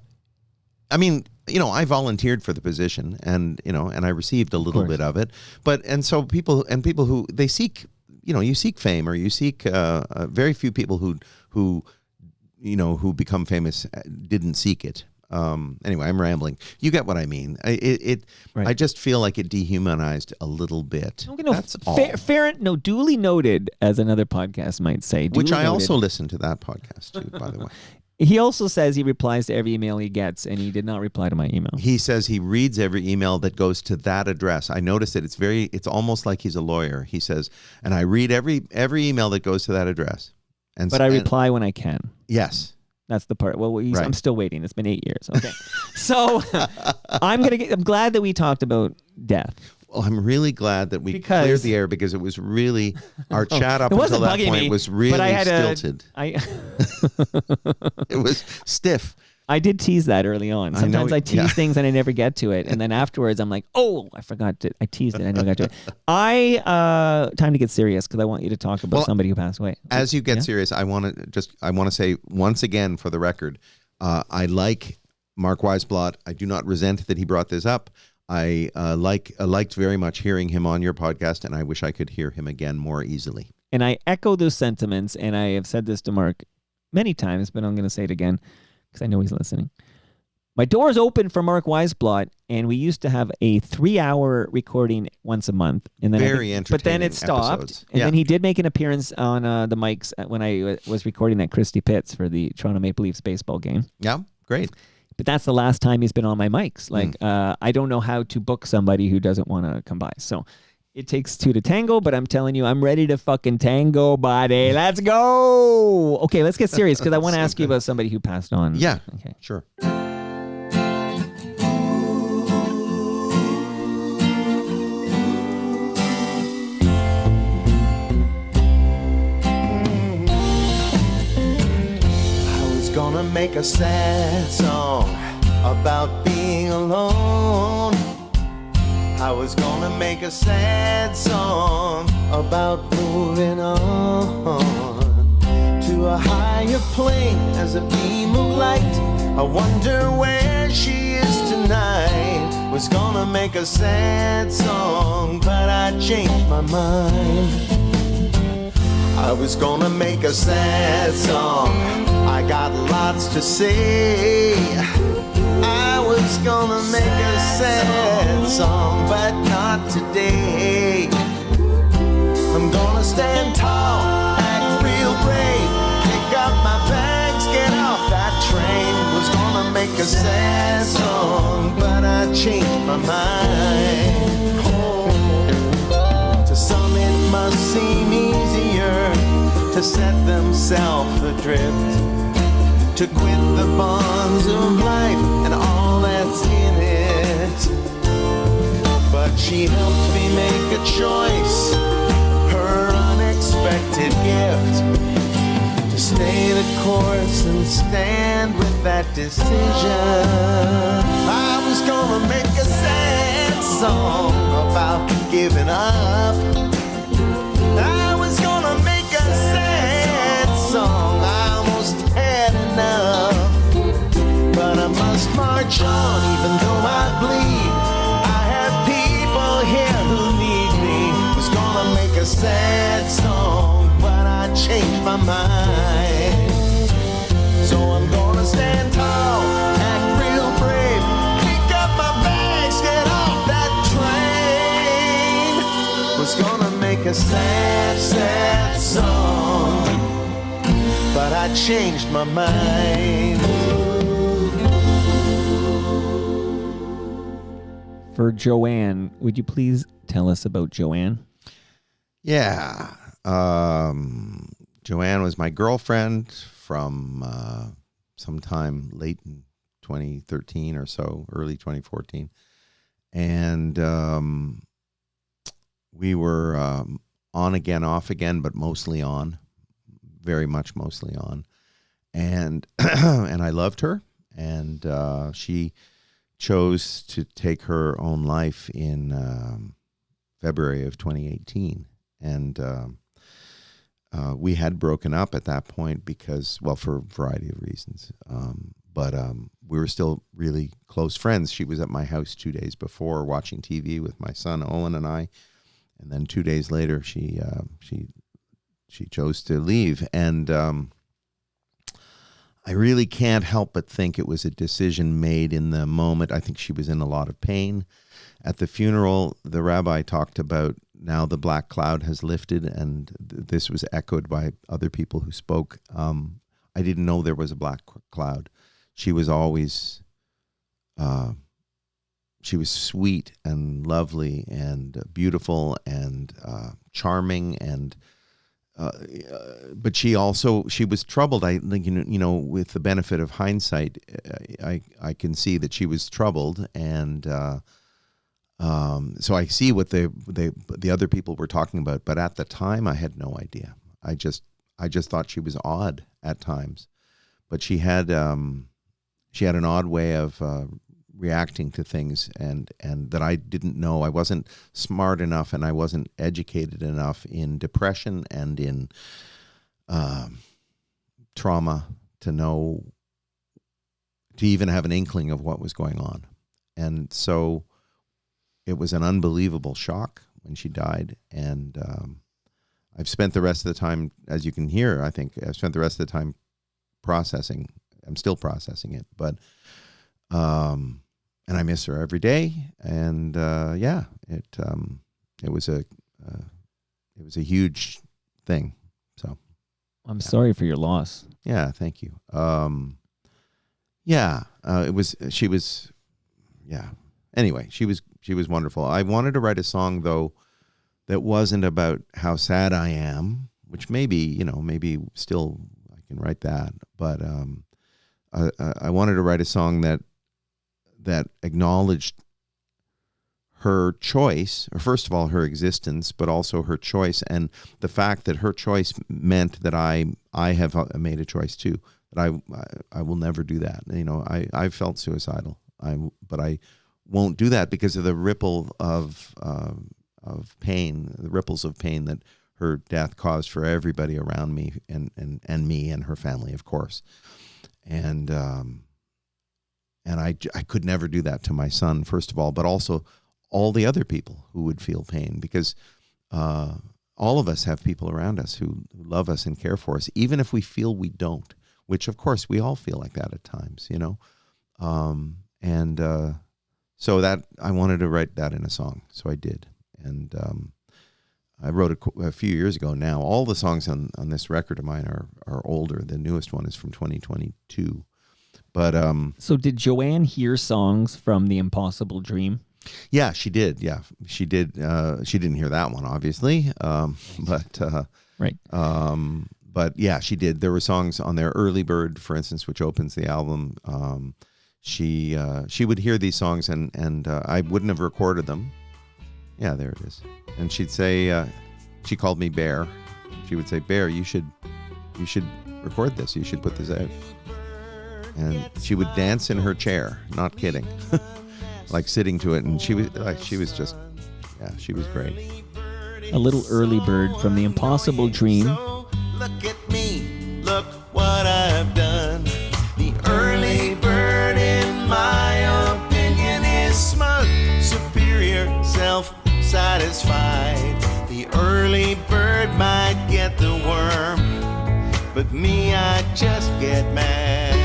I mean, I volunteered for the position, and I received a little bit of it. And so people who they seek. You seek fame, or you seek very few people who become famous didn't seek it. Anyway, I'm rambling. You get what I mean. Right. I just feel like it dehumanized a little bit. That's all. Duly noted, as another podcast might say. Which I noted. also listen to that podcast too, by the way. He also says he replies to every email he gets, and he did not reply to my email. He says he reads every email that goes to that address. I noticed it. It's almost like he's a lawyer. He says, and I read every email that goes to that address. But I reply when I can. Yes. That's the part. Well, right. I'm still waiting. It's been 8 years. Okay. So I'm glad that we talked about death. Well, I'm really glad that we cleared the air, because it was really, our chat up until that point was really stilted. It was stiff. I did tease that early on. Sometimes I tease yeah. things and I never get to it. And then afterwards I'm like, oh, I forgot I teased it. I never got to it. Time to get serious, because I want you to talk about somebody who passed away. As you get serious, I want to say once again, for the record, I like Mark Weisblot. I do not resent that he brought this up. I liked very much hearing him on your podcast, and I wish I could hear him again more easily. And I echo those sentiments, and I have said this to Mark many times, but I'm going to say it again because I know he's listening. My door's open for Mark Weisblot, and we used to have a 3-hour recording once a month. And then Very entertaining. But then it stopped, episodes. and then he did make an appearance on the mics when I was recording at Christie Pitts for the Toronto Maple Leafs baseball game. Yeah, great. But that's the last time he's been on my mics. Like, I don't know how to book somebody who doesn't want to come by. So it takes two to tango, but I'm telling you, I'm ready to fucking tango, buddy. Let's go. Okay, let's get serious because I want to ask you about somebody who passed on. Yeah, okay, sure. Gonna make a sad song about being alone. I was gonna make a sad song about moving on to a higher plane as a beam of light. I wonder where she is tonight. Was gonna make a sad song, but I changed my mind. I was gonna make a sad song, I got lots to say. I was gonna make a sad song, but not today. I'm gonna stand tall, act real brave, pick up my bags, get off that train. Was gonna make a sad song, but I changed my mind. Oh. To some it must seem easier to set themselves adrift, to quit the bonds of life and all that's in it. But she helped me make a choice, her unexpected gift, to stay the course and stand with that decision. I was gonna make a sad song about giving up. I was gonna make a sad song, I almost had enough. But I must march on even though I bleed. I have people here who need me. Was gonna make a sad song, but I changed my mind. So I'm gonna stand tall, act real brave, pick up my bags, get off that train. Was gonna make a sad, sad song, but I changed my mind. For Joanne, would you please tell us about Joanne? Yeah. Joanne was my girlfriend from sometime late in 2013 or so, early 2014. And we were on again, off again, but mostly on, very much mostly on. And and I loved her. And she chose to take her own life in February of 2018. And we had broken up at that point because, well, for a variety of reasons. But we were still really close friends. She was at my house 2 days before watching TV with my son, Owen, and I. And then 2 days later, she chose to leave. And I really can't help but think it was a decision made in the moment. I think she was in a lot of pain. At the funeral, the rabbi talked about now the black cloud has lifted, and this was echoed by other people who spoke. I didn't know there was a black cloud. She was always, she was sweet and lovely and beautiful and charming, and but she was troubled. I think, you know, with the benefit of hindsight, I can see that she was troubled, and so I see what the other people were talking about. But at the time, I had no idea. I just thought she was odd at times, but she had an odd way of reacting to things, and that I didn't know. I wasn't smart enough, and I wasn't educated enough in depression and in trauma to even have an inkling of what was going on. And so it was an unbelievable shock when she died, and I've spent the rest of the time, as you can hear, I think I've spent the rest of the time processing. I'm still processing it, but and I miss her every day. And it was a huge thing. So I'm sorry for your loss. yeah, thank you. Anyway, she was wonderful. I wanted to write a song though that wasn't about how sad I am, which maybe still I can write that, but I wanted to write a song that acknowledged her choice, or first of all her existence, but also her choice, and the fact that her choice meant that I have made a choice too. That I will never do that. I felt suicidal. But I won't do that because of the ripple of pain, the ripples of pain that her death caused for everybody around me and me and her family, of course. And I could never do that to my son, first of all, but also all the other people who would feel pain, because all of us have people around us who love us and care for us, even if we feel we don't, which of course we all feel like that at times, so that I wanted to write that in a song, so I did. And I wrote a few years ago now. All the songs on this record of mine are older. The newest one is from 2022. But so did Joanne hear songs from The Impossible Dream? Yeah, she did. Yeah, she did. She didn't hear that one, obviously. Right. But yeah, she did. There were songs on there. Early Bird, for instance, which opens the album. She would hear these songs, and I wouldn't have recorded them. Yeah, there it is. And she'd say, she called me Bear. She would say, Bear, you should record this. You should put this out. And she would dance in her chair. Not kidding. Like sitting to it, and she was great. A little Early Bird from The Impossible Dream. So look at me, look what I've done. The early bird, in my opinion, is smart, superior, self-satisfied. The early bird might get the worm, but me, I just get mad.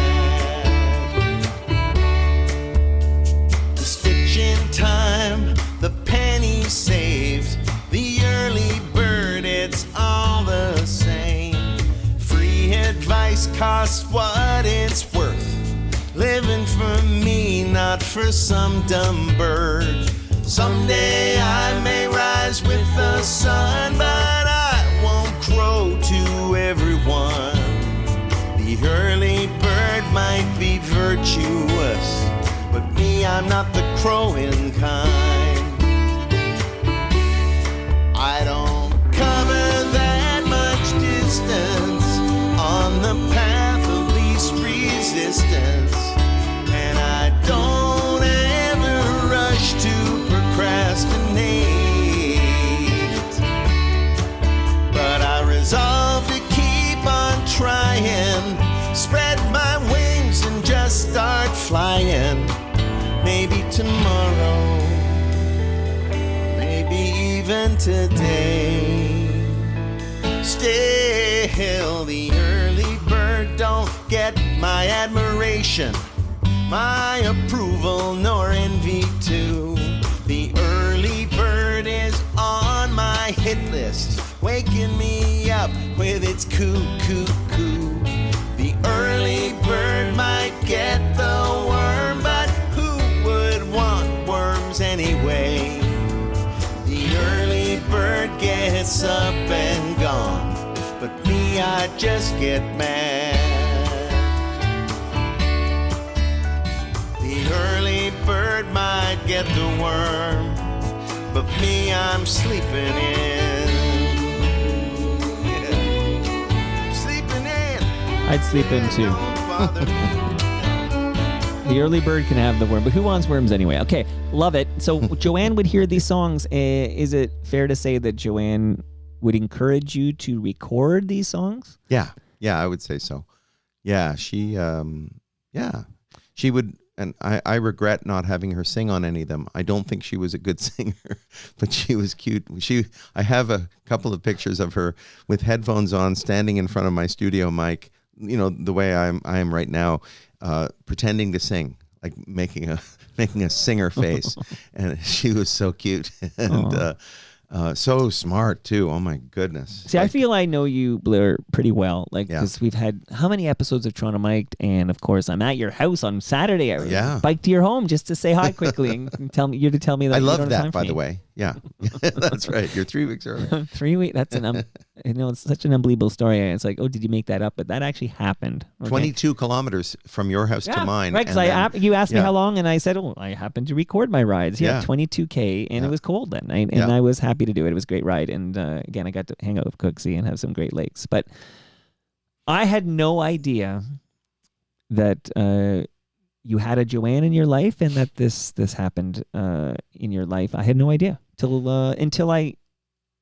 The stitch in time, the penny saved, the early bird, it's all the same. Free advice costs what it's worth. Living for me, not for some dumb bird. Someday I may rise with the sun, but I won't crow to everyone. The early bird might be virtuous, but me, I'm not the crowing kind. I don't cover that much distance on the path of least resistance, and I don't ever rush to procrastinate, but I resolve to keep on trying, spread my wings and just start flying. Maybe tomorrow, maybe even today. Still, the early bird don't get my admiration, my approval, nor envy too. The early bird is on my hit list, waking me up with its coo, coo, coo. The early bird might get the worm, but who would want worms anyway? The early bird gets up and gone, but me, I just get mad. The early bird might get the worm, but me, I'm sleeping in. Yeah. Sleeping in. I'd sleep in too. Don't bother me. The early bird can have the worm, but who wants worms anyway? Okay, love it. So Joanne would hear these songs. Is it fair to say that Joanne would encourage you to record these songs? Yeah, I would say so. Yeah, she would, And I regret not having her sing on any of them. I don't think she was a good singer, but she was cute. I have a couple of pictures of her with headphones on, standing in front of my studio mic, the way I am right now, pretending to sing, like making a singer face. And she was so cute and so smart too. Oh my goodness. See, I feel I know you, Blair, pretty well. Because we've had how many episodes of Toronto Mic'd, and of course I'm at your house on Saturday. I biked to your home just to say hi quickly and tell me that. I you love don't have that, time by for the me. way. Yeah, that's right. You're 3 weeks early. 3 weeks. That's it's such an unbelievable story. It's like, oh, did you make that up? But that actually happened. Okay? 22 kilometers from your house to mine. Right, because you asked me how long, and I said, oh, I happened to record my rides. 22K, and it was cold that night, and I was happy to do it. It was a great ride, and again, I got to hang out with Cooksey and have some Great Lakes. But I had no idea that you had a Joanne in your life, and that this happened in your life. I had no idea until I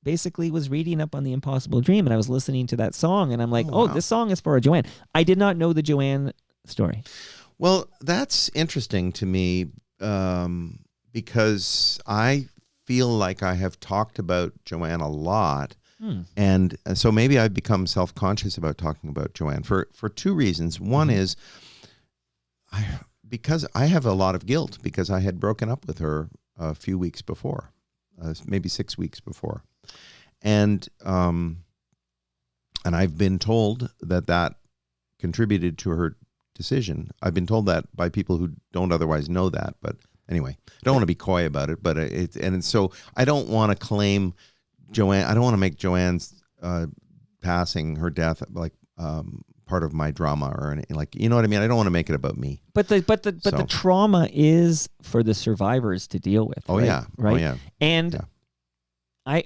basically was reading up on The Impossible Dream, and I was listening to that song, and I'm like, wow. This song is for a Joanne. I did not know the Joanne story. Well, that's interesting to me because I feel like I have talked about Joanne a lot, and so maybe I've become self-conscious about talking about Joanne for two reasons. One is because I have a lot of guilt because I had broken up with her a few weeks before, maybe 6 weeks before. And I've been told that contributed to her decision. I've been told that by people who don't otherwise know that. But anyway, I don't want to be coy about it. But so I don't want to claim Joanne. I don't want to make Joanne's passing, her death, like part of my drama or anything. Like, you know what I mean? I don't want to make it about me. But the trauma is for the survivors to deal with. Oh, right? yeah. Right. Oh, yeah. And yeah.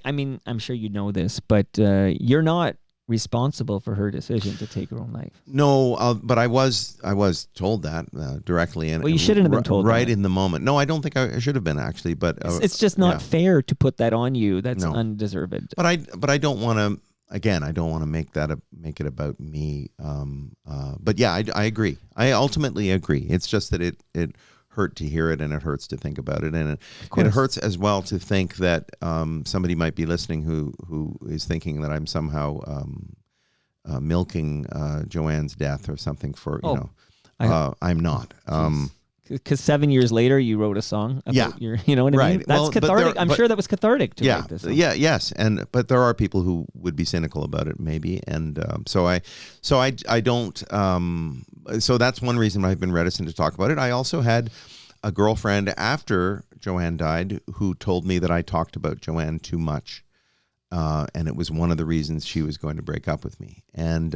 I mean, I'm sure you know this, but you're not responsible for her decision to take her own life. No, but I was told that directly. And well, you shouldn't have been told right that. In the moment. No, I don't think I should have been actually. But it's just not fair to put that on you. That's undeserved. But I don't want to. Again, I don't want to make it about me. But yeah, I agree. I ultimately agree. It's just that it hurt to hear it, and it hurts to think about it, and it hurts as well to think that somebody might be listening who is thinking that I'm somehow milking Joanne's death or something for I'm not. Because 7 years later, you wrote a song about your, you know what I mean? That's cathartic. I'm sure that was cathartic to write this song. Yes. But there are people who would be cynical about it, maybe. And so I don't, so that's one reason I've been reticent to talk about it. I also had a girlfriend after Joanne died who told me that I talked about Joanne too much. And it was one of the reasons she was going to break up with me. And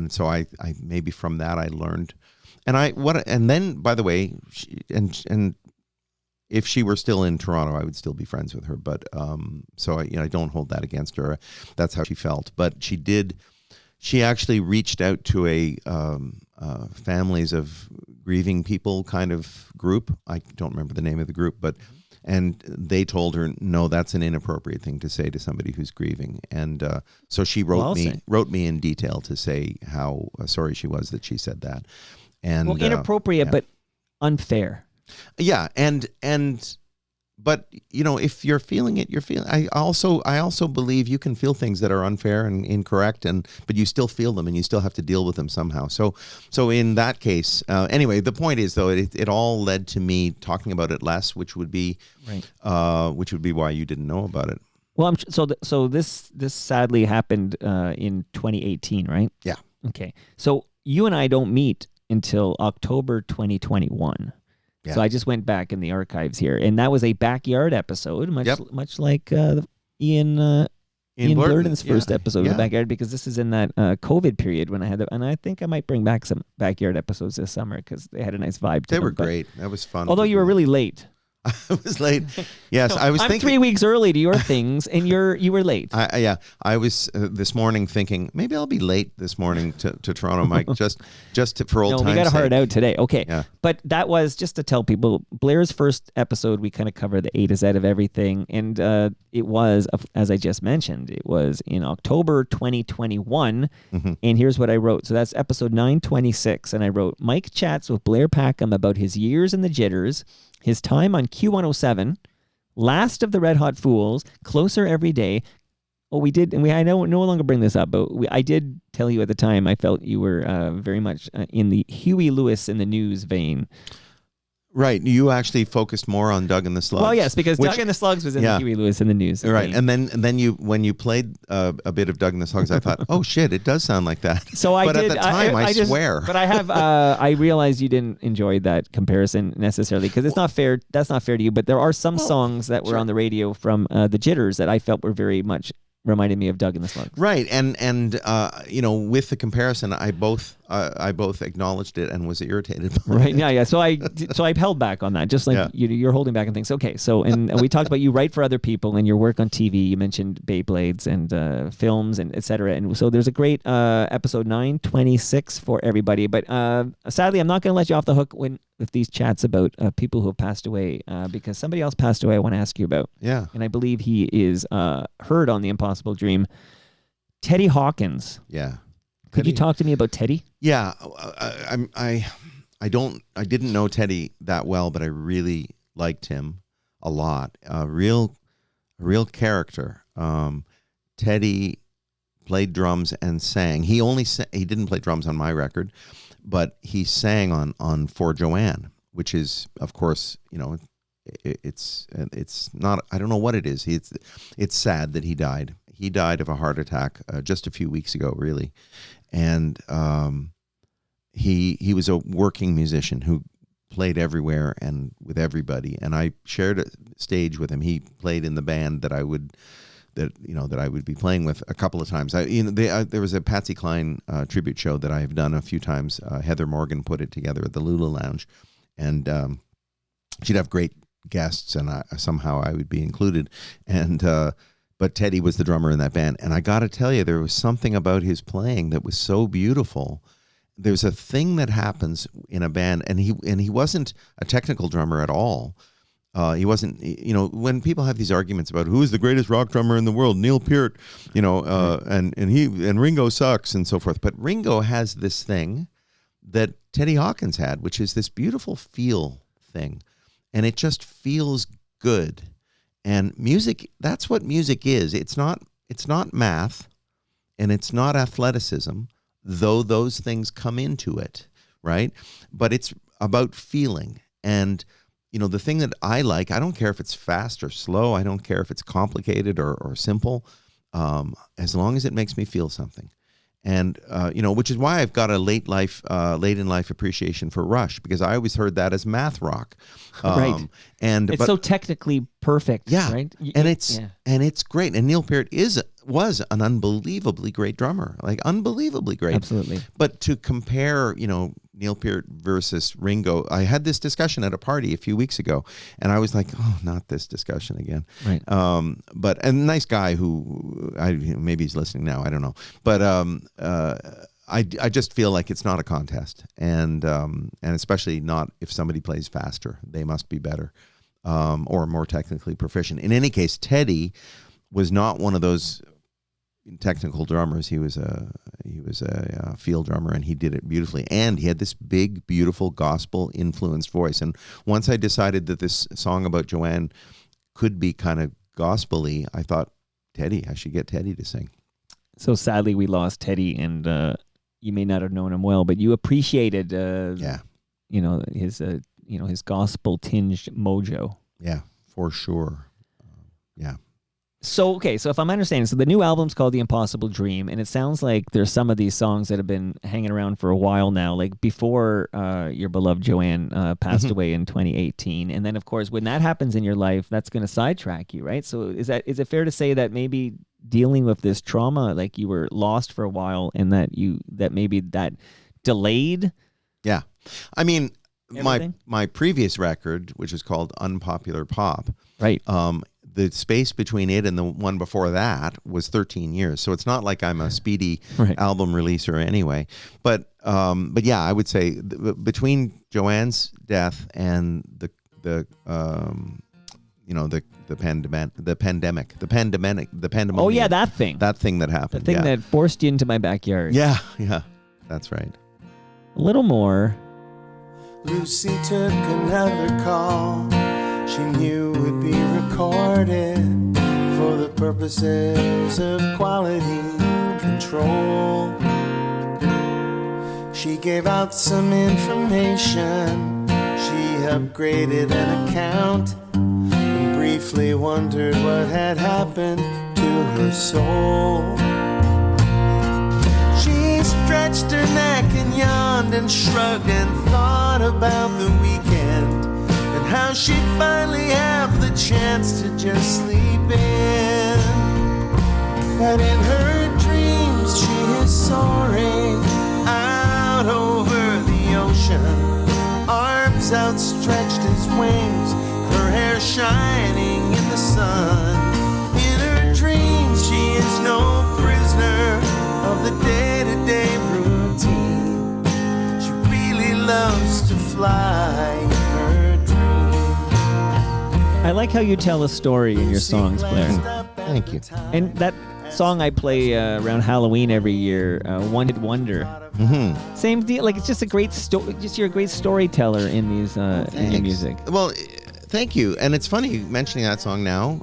so I maybe from that I learned. And then, by the way, and if she were still in Toronto, I would still be friends with her. But so I don't hold that against her. That's how she felt. But she did. She actually reached out to a families of grieving people kind of group. I don't remember the name of the group, and they told her, no, that's an inappropriate thing to say to somebody who's grieving. And so she wrote me in detail to say how sorry she was that she said that. And inappropriate, but unfair. Yeah, but if you're feeling it, you're feeling. I also believe you can feel things that are unfair and incorrect, but you still feel them, and you still have to deal with them somehow. So in that case, anyway, the point is though, it all led to me talking about it less, which would be why you didn't know about it. Well, so this sadly happened in 2018, right? Yeah. Okay. So you and I don't meet until October 2021. Yeah. So I just went back in the archives here, and that was a backyard episode, much like Ian Blurden's first episode of the backyard, because this is in that COVID period when I had and I think I might bring back some backyard episodes this summer because they had a nice vibe to them. They were great. That was fun. Although you were really late. I was late. Yes, I was I'm thinking. 3 weeks early to your things, and you were late. I was this morning thinking maybe I'll be late this morning to Toronto, Mike, just for old No, time's we got to hard sake. out today. Okay. Yeah. But that was just to tell people, Blair's first episode, we kind of covered the A to Z of everything. And it was, as I just mentioned, it was in October 2021. Mm-hmm. And here's what I wrote. So that's episode 926. And I wrote, Mike chats with Blair Packham about his years in the jitters, his time on Q107, Last of the Red Hot Fools, Closer Every Day. Oh, we did, and I no longer bring this up, but I did tell you at the time I felt you were very much in the Huey Lewis in the News vein. Right. You actually focused more on Doug and the Slugs. Well, yes, because Doug and the Slugs was in the Huey Lewis in the News. Right. vein. And then you when you played a bit of Doug and the Slugs, I thought, oh shit, it does sound like that. So But at the time, I swear. But I have, I realized you didn't enjoy that comparison necessarily because it's not fair. That's not fair to you. But there are some songs that were on the radio from the Jitters that I felt were very much reminded me of Doug and the Slugs. Right, and with the comparison, I both acknowledged it and was irritated. Right, yeah. So I held back on that, just like you're holding back on things. Okay, so and we talked about you write for other people and your work on TV. You mentioned Beyblades and films and etc. And so there's a great episode 926 for everybody. But sadly, I'm not going to let you off the hook with these chats about people who have passed away because somebody else passed away I want to ask you about. Yeah. And I believe he is heard on The Impossible Dream. Teddy Hawkins. Yeah. Could you talk to me about Teddy? Yeah. I didn't know Teddy that well, but I really liked him a lot. A real character. Teddy played drums and sang. He didn't play drums on my record, but he sang on For Joanne, which is, of course, it's not. I don't know what it is. It's sad that he died. He died of a heart attack just a few weeks ago, really, and he was a working musician who played everywhere and with everybody. And I shared a stage with him. He played in the band that I would be playing with a couple of times. There was a Patsy Cline tribute show that I have done a few times. Heather Morgan put it together at the Lula Lounge, and she'd have great guests, and somehow I would be included. And but Teddy was the drummer in that band, and I got to tell you, there was something about his playing that was so beautiful. There's a thing that happens in a band, and he wasn't a technical drummer at all. He wasn't, when people have these arguments about who is the greatest rock drummer in the world, Neil Peart, and Ringo sucks and so forth. But Ringo has this thing that Teddy Hawkins had, which is this beautiful feel thing, and it just feels good. And music, that's what music is. It's not math, and it's not athleticism, though those things come into it, right? But it's about feeling. And the thing that I like, I don't care if it's fast or slow. I don't care if it's complicated or simple, as long as it makes me feel something. And, which is why I've got a late in life appreciation for Rush, because I always heard that as math rock. Right. But so technically perfect. Yeah. Right. And it's great. And Neil Peart was an unbelievably great drummer, like unbelievably great. Absolutely. But to compare, Neil Peart versus Ringo, I had this discussion at a party a few weeks ago, and I was like, oh, not this discussion again. Right. But a nice guy who maybe he's listening now, I don't know. But I just feel like it's not a contest, and especially not if somebody plays faster, they must be better or more technically proficient. In any case, Teddy was not one of those technical drummers. He was a field drummer, and he did it beautifully. And he had this big, beautiful gospel influenced voice. And once I decided that this song about Joanne could be kind of gospel-y, I thought, I should get Teddy to sing. So sadly, we lost Teddy, and you may not have known him well, but you appreciated, his gospel tinged mojo. Yeah, for sure. Yeah. So if I'm understanding, so the new album's called The Impossible Dream, and it sounds like there's some of these songs that have been hanging around for a while now, like before your beloved Joanne passed away in 2018. And then, of course, when that happens in your life, that's going to sidetrack you, right? So is it fair to say that maybe dealing with this trauma, like you were lost for a while, and that maybe that delayed? Yeah. I mean, everything? My previous record, which is called Unpopular Pop, Right. the space between it and the one before that was 13 years. So it's not like I'm a speedy Right. album releaser anyway. But yeah, I would say between Joanne's death and the pandemic. Oh yeah, that thing. That thing that happened. The thing that forced you into my backyard. Yeah, that's right. A little more. Lucy took another call. She knew would be recorded for the purposes of quality control. She gave out some information. She upgraded an account and briefly wondered what had happened to her soul. She stretched her neck and yawned and shrugged and thought about the weekend and how she'd finally have the chance to just sleep in. But in her dreams she is soaring out over the ocean, arms outstretched as wings, her hair shining in the sun. In her dreams she is no prisoner of the day-to-day routine. She really loves to fly in her dreams. I like how you tell a story in your songs, Blair. Thank you. And that song I play around Halloween every year, One Hit Wonder. Mm-hmm. Same deal. Like, it's just a great story. Just you're a great storyteller in these in your music. Well, thank you. And it's funny mentioning that song now,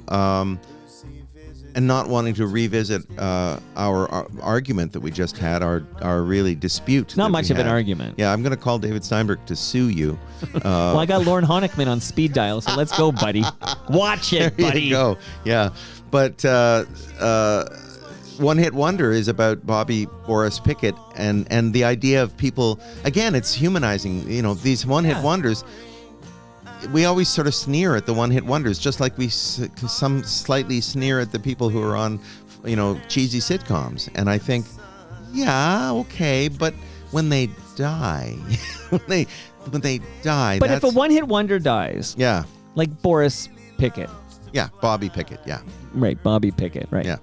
and not wanting to revisit our argument that we just had, our really dispute. Not that much we of an had. argument. Yeah, I'm going to call David Steinberg to sue you. Well, I got Lorne Honickman on speed dial, so let's go, buddy. Watch it, There buddy. you go. Yeah. But One Hit Wonder is about Bobby Boris Pickett and the idea of people, again, it's humanizing, these one-hit wonders. We always sort of sneer at the one-hit wonders, just like we some slightly sneer at the people who are on, cheesy sitcoms. And I think, yeah, okay, but when they die, when they die, But if a one-hit wonder dies, yeah, like Boris Pickett, Bobby Pickett, yeah, right, Bobby Pickett, right? yeah.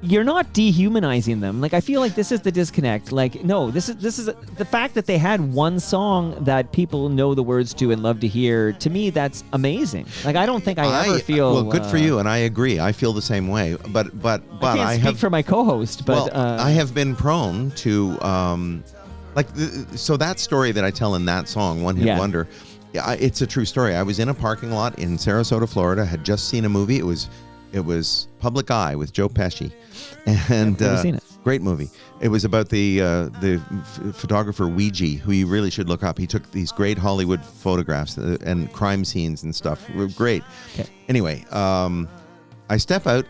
You're not dehumanizing them. Like, I feel like this is the disconnect. Like, no, this is the fact that they had one song that people know the words to and love to hear. To me, that's amazing. Like, I don't think I ever feel. Well, good for you, and I agree. I feel the same way. But I can't speak for my co-host, but I have been prone to so that story that I tell in that song, One Hit Wonder. Yeah, it's a true story. I was in a parking lot in Sarasota, Florida. Had just seen a movie. It was Public Eye with Joe Pesci, and I've never seen it. Great movie. It was about the photographer Ouija, who you really should look up. He took these great Hollywood photographs and crime scenes and stuff. Great. Okay. Anyway, I step out,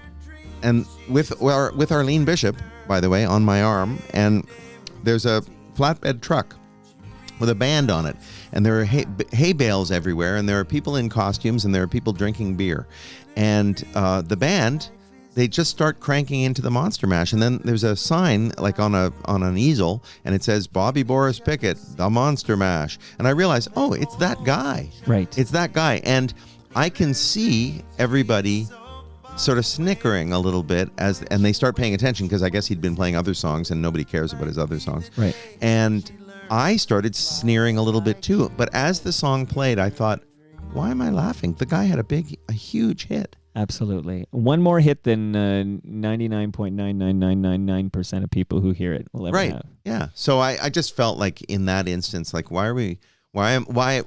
and with Arlene Bishop, by the way, on my arm, and there's a flatbed truck with a band on it, and there are hay bales everywhere, and there are people in costumes, and there are people drinking beer. And the band, they just start cranking into the Monster Mash, and then there's a sign like on an easel, and it says Bobby Boris Pickett, the Monster Mash. And I realize, oh, it's that guy. Right. It's that guy. And I can see everybody sort of snickering a little bit and they start paying attention, because I guess he'd been playing other songs and nobody cares about his other songs. Right. And I started sneering a little bit too. But as the song played, I thought, why am I laughing? The guy had a huge hit. Absolutely. One more hit than 99.99999% of people who hear it will ever have. Yeah. So I just felt like in that instance, like, and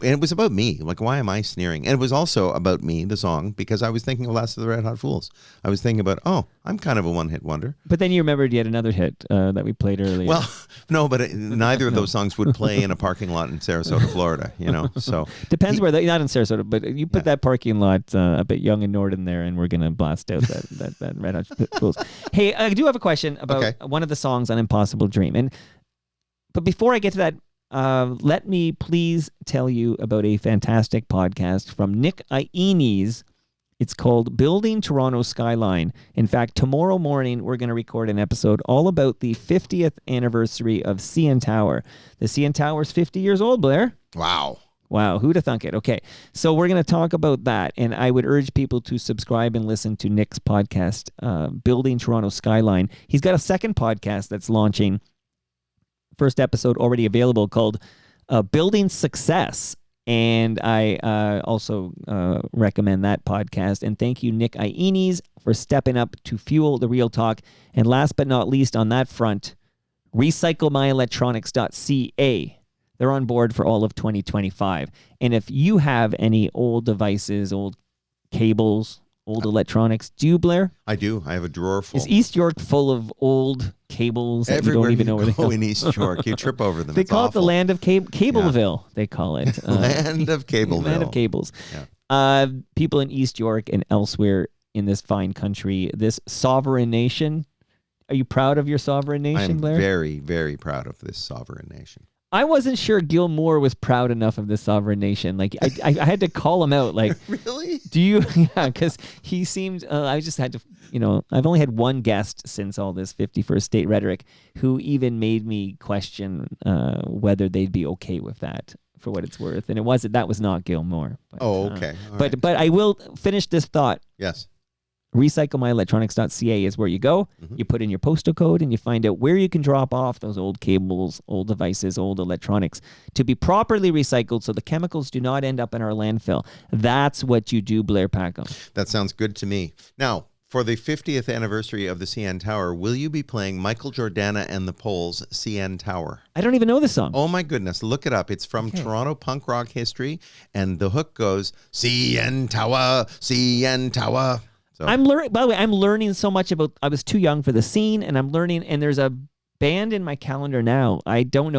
it was about me. Like, why am I sneering? And it was also about me, the song, because I was thinking of Last of the Red Hot Fools. I was thinking about, I'm kind of a one-hit wonder. But then you remembered yet another hit that we played earlier. Well, no, but neither of those songs would play in a parking lot in Sarasota, Florida, so. Depends where, not in Sarasota, but you put that parking lot a bit Young and Norden there, and we're going to blast out that Red Hot Fools. Hey, I do have a question about one of the songs on Impossible Dream. But before I get to that, let me please tell you about a fantastic podcast from Nick Iones It's called Building Toronto Skyline. In fact, tomorrow morning, we're going to record an episode all about the 50th anniversary of CN Tower. The CN Tower is 50 years old, Blair. Wow. Wow, who'd have thunk it? Okay, so we're going to talk about that, and I would urge people to subscribe and listen to Nick's podcast, Building Toronto Skyline. He's got a second podcast that's launching, first episode already available, called Building Success, and I also recommend that podcast. And thank you, Nick Iones, for stepping up to fuel the real talk. And last but not least on that front, recyclemyelectronics.ca. They're on board for all of 2025. And if you have any old devices, old cables, old electronics, do you, Blair? I do. I have a drawer full. Is East York full of old cables that Everywhere you don't even know where they go go? in East York, you trip over them. They It's call it awful. the land of Cableville, they call it. Land of Cableville. Land of cables. Yeah. People in East York and elsewhere in this fine country, this sovereign nation. Are you proud of your sovereign I nation, am Blair? very, very proud of this sovereign nation. I wasn't sure Gil Moore was proud enough of this sovereign nation. Like I had to call him out. Like, Really? do you? Yeah, because he seemed. I just had to. I've only had one guest since all this 51st state rhetoric who even made me question whether they'd be okay with that, for what it's worth. And that was not Gil Moore. But, Oh, okay. All but right. but I will finish this thought. Yes. recyclemyelectronics.ca is where you go. You put in your postal code and you find out where you can drop off those old cables, old devices, old electronics to be properly recycled so the chemicals do not end up in our landfill. That's what you do, Blair Packham. That sounds good to me. Now, for the 50th anniversary of the CN Tower, will you be playing Michael Jordana and the Poles' CN Tower? I don't even know this song. Oh my goodness, look it up. It's from Toronto punk rock history, and the hook goes, CN Tower, CN Tower. So, By the way, I'm learning so much about, I was too young for the scene, and I'm learning, and there's a band in my calendar now I didn't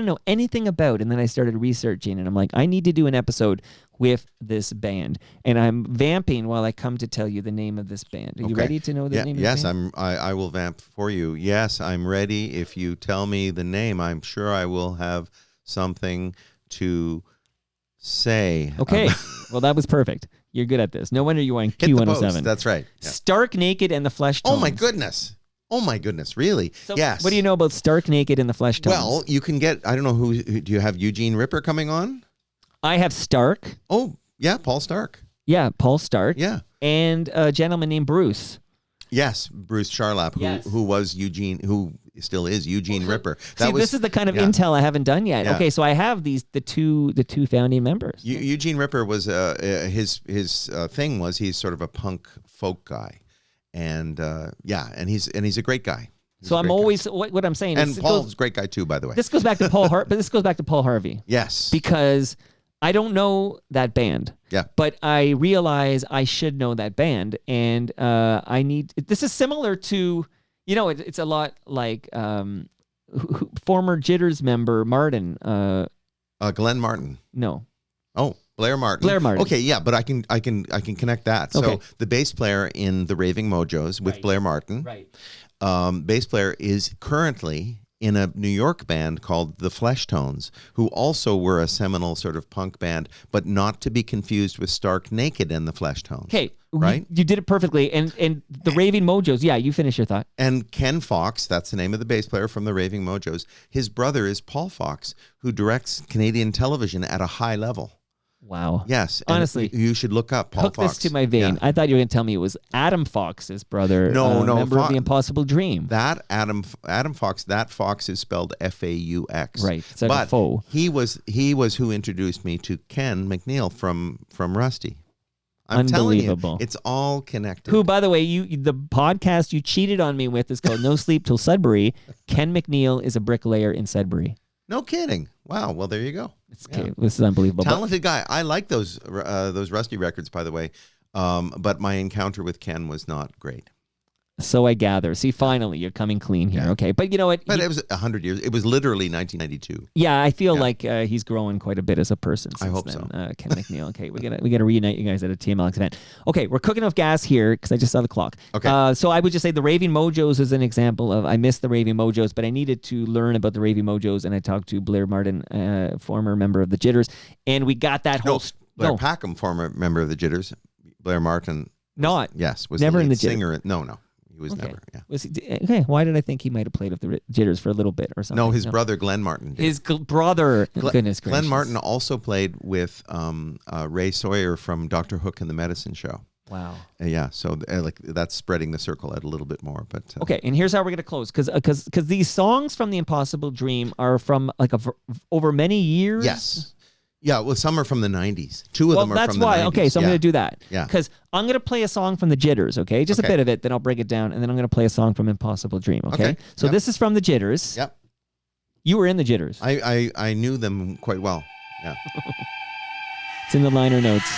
know anything about, and then I started researching, and I'm like, I need to do an episode with this band, and I'm vamping while I come to tell you the name of this band. Are you ready to know the name of the band? I will vamp for you. Yes, I'm ready. If you tell me the name, I'm sure I will have something to say. Okay, well, that was perfect. You're good at this. No wonder you were on Hit the Q107. post. That's right. Yeah. Stark Naked and the Flesh Tones. Oh my goodness. Oh my goodness, really? So yes. What do you know about Stark Naked and the Flesh Tones? Well, you can get, I don't know who do you have Eugene Ripper coming on? I have Stark. Oh, yeah, Paul Stark. Yeah, Paul Stark. Yeah. And a gentleman named Bruce. Yes, Bruce Charlap, who was Eugene, who still is Eugene Ripper. This is the kind of intel I haven't done yet. Yeah. Okay, so I have the two founding members. Eugene Ripper was his thing was he's sort of a punk folk guy, and and he's a great guy. So I'm always what I'm saying. And Paul's a great guy too, by the way. This goes back to but this goes back to Paul Harvey. Yes, because I don't know that band. Yeah. But I realize I should know that band, and I need. This is similar to, it's a lot like former Jitters member Martin. Glenn Martin. No. Oh, Blair Martin. Blair Martin. Okay, yeah, but I can connect that. Okay. So the bass player in the Raving Mojos with Blair Martin. Right. Bass player is currently in a New York band called the Flesh Tones, who also were a seminal sort of punk band, but not to be confused with Stark Naked and the Flesh Tones. Okay, right? You did it perfectly. And the Raving Mojos, yeah, you finish your thought. And Ken Fox, that's the name of the bass player from the Raving Mojos. His brother is Paul Fox, who directs Canadian television at a high level. Wow. Yes. And honestly, you should look up Paul Fox. Fox. This to my vein. Yeah. I thought you were going to tell me it was Adam Fox's brother. No, member of the Impossible Dream. That Adam Fox. That Fox is spelled F-A-U-X. Right. It's like a faux. He was who introduced me to Ken McNeil from Rusty. I'm telling you, Unbelievable. it's all connected. Who, by the way, the podcast you cheated on me with is called No Sleep Till Sudbury. Ken McNeil is a bricklayer in Sudbury. No kidding. Wow. Well, there you go. Okay, this is unbelievable. Talented guy. I like those Rusty records, by the way. But my encounter with Ken was not great. So I gather. See, finally, you're coming clean here. Yeah. Okay, but you know what? But it was 100 years. It was literally 1992. Yeah, I feel like he's growing quite a bit as a person since I hope then. so. Ken McNeil. Okay, we gotta reunite you guys at a TMLX event. Okay, we're cooking off gas here because I just saw the clock. Okay. So I would just say the Raving Mojos is an example of I missed the Raving Mojos, but I needed to learn about the Raving Mojos, and I talked to Blair Martin, former member of the Jitters, and we got that whole. Blair Packham, former member of the Jitters. Blair Martin. Not. Yes, was Never the in lead the Jitters. singer. No, he was Okay. never. Yeah. Was he, okay. Why did I think he might have played with the Jitters for a little bit or something? No, his brother Glenn Martin did. His brother. Goodness gracious. Glenn Martin also played with Ray Sawyer from Dr. Hook and the Medicine Show. Wow. Yeah, so like that's spreading the circle out a little bit more. But Okay, and here's how we're gonna close because these songs from the Impossible Dream are from like over many years. yes, yeah. Well, some are from the '90s. Two of them are from the 90s. That's why. Okay, so I'm Yeah. gonna do that. Yeah. Because I'm gonna play a song from the Jitters. Okay, just a Okay. bit of it. Then I'll break it down, and then I'm gonna play a song from Impossible Dream. Okay. Okay, So yep. this is from the Jitters. Yep. You were in the Jitters. I knew them quite well. Yeah. It's in the liner notes.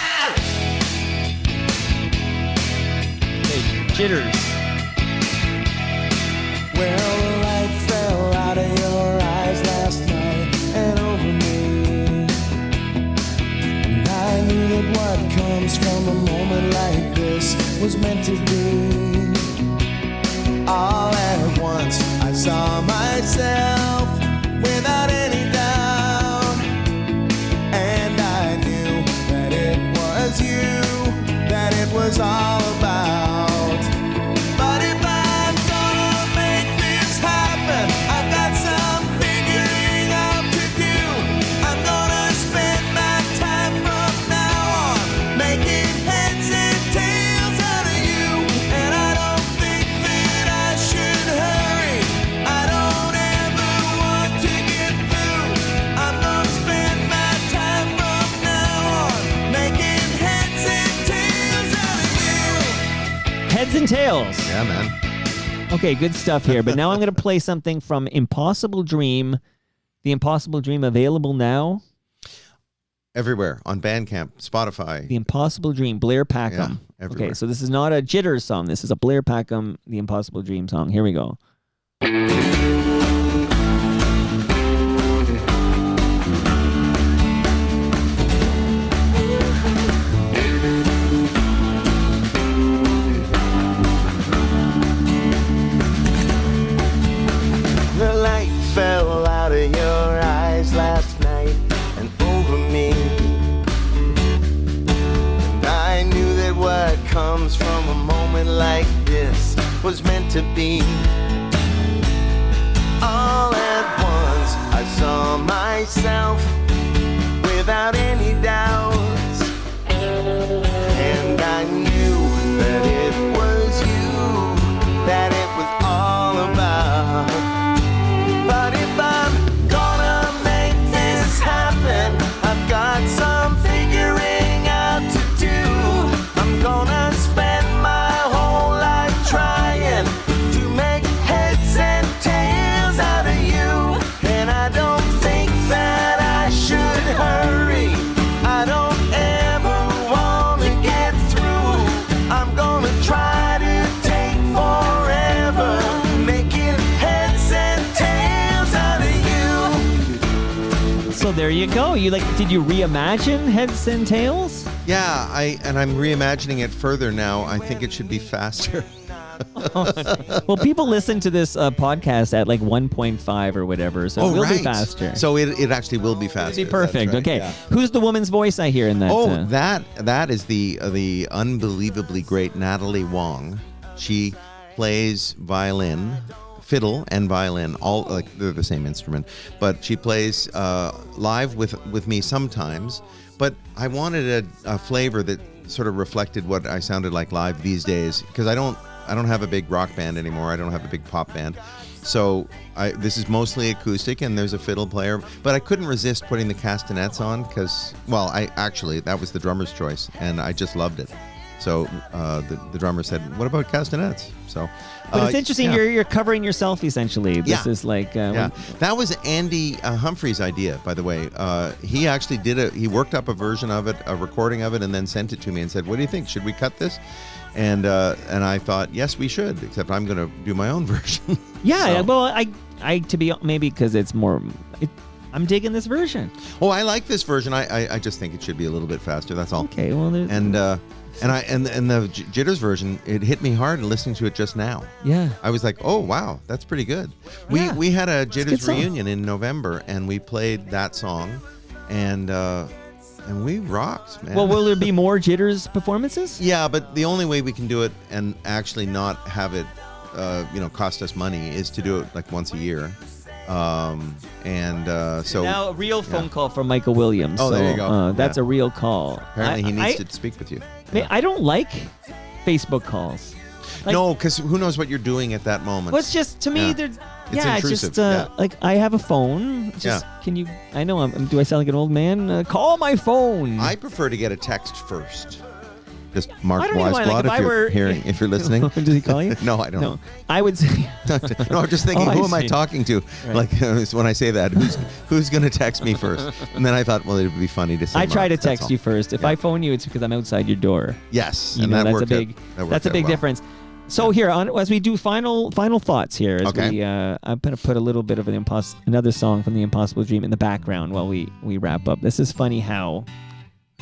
Okay, Jitters. Well, the light fell out of your eyes last night and over me. And I knew that what comes from a moment like this was meant to be. All at once, I saw myself without any doubt. And I knew that it was you, that it was all about. But if I'm gonna make this happen, I've got some figuring out to do. I'm gonna spend my time from now on making heads and tails out of you. And I don't think that I should hurry. I don't ever want to get through. I'm gonna spend my time from now on making heads and tails out of you. Heads and tails. Yeah, man. Okay, good stuff here. But now I'm going to play something from Impossible Dream. The Impossible Dream available now. Everywhere on Bandcamp, Spotify. The Impossible Dream, Blair Packham. Yeah, everywhere. Okay, so this is not a Jitters song. This is a Blair Packham, The Impossible Dream song. Here we go. The light fell out of your eyes last night and over me. And I knew that what comes from a moment like this was meant to be. All at once, I saw myself without any doubts. And I knew that it was you, that it was all about. But if I'm gonna make this happen, I've got some figuring out to do. I'm gonna spend my whole life trying to make heads and tails out of you. And I don't think that I should hurry. I don't ever want to get through. I'm gonna try to take forever, making heads and tails out of you. So there you go. Did you reimagine Heads and Tails? Yeah, I'm reimagining it further now. I think it should be faster. Well, people listen to this podcast at like 1.5 or whatever, so it will be faster. So it actually will be faster. It'll be perfect. That's right, Okay, yeah. who's the woman's voice I hear in that? Oh, that is the unbelievably great Natalie Wong. She plays violin, fiddle, and violin. All like they're the same instrument, but she plays live with me sometimes. But I wanted a flavor that sort of reflected what I sounded like live these days because I don't have a big rock band anymore. I don't have a big pop band. So this is mostly acoustic, and there's a fiddle player. But I couldn't resist putting the castanets on because, well, that was the drummer's choice, and I just loved it. So the drummer said, "What about castanets?" So, but it's interesting. yeah. You're covering yourself essentially. This is like Yeah, that was Andy Humphrey's idea, by the way. He actually he worked up a version of it, a recording of it, and then sent it to me and said, "What do you think? Should we cut this?" And I thought, yes, we should. Except I'm going to do my own version. Yeah. So- Well, I to be maybe because it's more. I'm digging this version. Oh, I like this version. I just think it should be a little bit faster. That's all. Okay. Well, And the Jitters version, it hit me hard listening to it just now. yeah. I was like, oh wow, that's pretty good. Yeah. We had a good Jitters song. reunion in November, and we played that song, and and we rocked, man. Well, will there be more Jitters performances? Yeah, but the only way we can do it and actually not have it, cost us money is to do it like once a year. So Now, a real phone call from Michael Williams. Oh, so, there you go. That's Yeah. a real call. Apparently, he needs to speak with you. I don't like Facebook calls. Like, No, because who knows what you're doing at that moment? well, it's just to me, Yeah. they're. It's Yeah, it's intrusive, just like I have a phone. Just can you? I know do I sound like an old man? Call my phone. I prefer to get a text first. Just I Mark don't even mind, like, Weisblad if if you're listening. Does he call you? No, I don't. No, I would say. No, I'm just thinking, Oh, I who am I see. talking to? Right. Like when I say that, who's going to text me first? And then I thought, well, it would be funny to say. I try Mark, to that's text all. you first. If Yeah. I phone you, it's because I'm outside your door. Yes, You and know, that that's worked a big. out, That's a big well. difference. So here, as we do final thoughts here, as Okay. I'm gonna put a little bit of another song from the Impossible Dream in the background while we wrap up. This is funny how.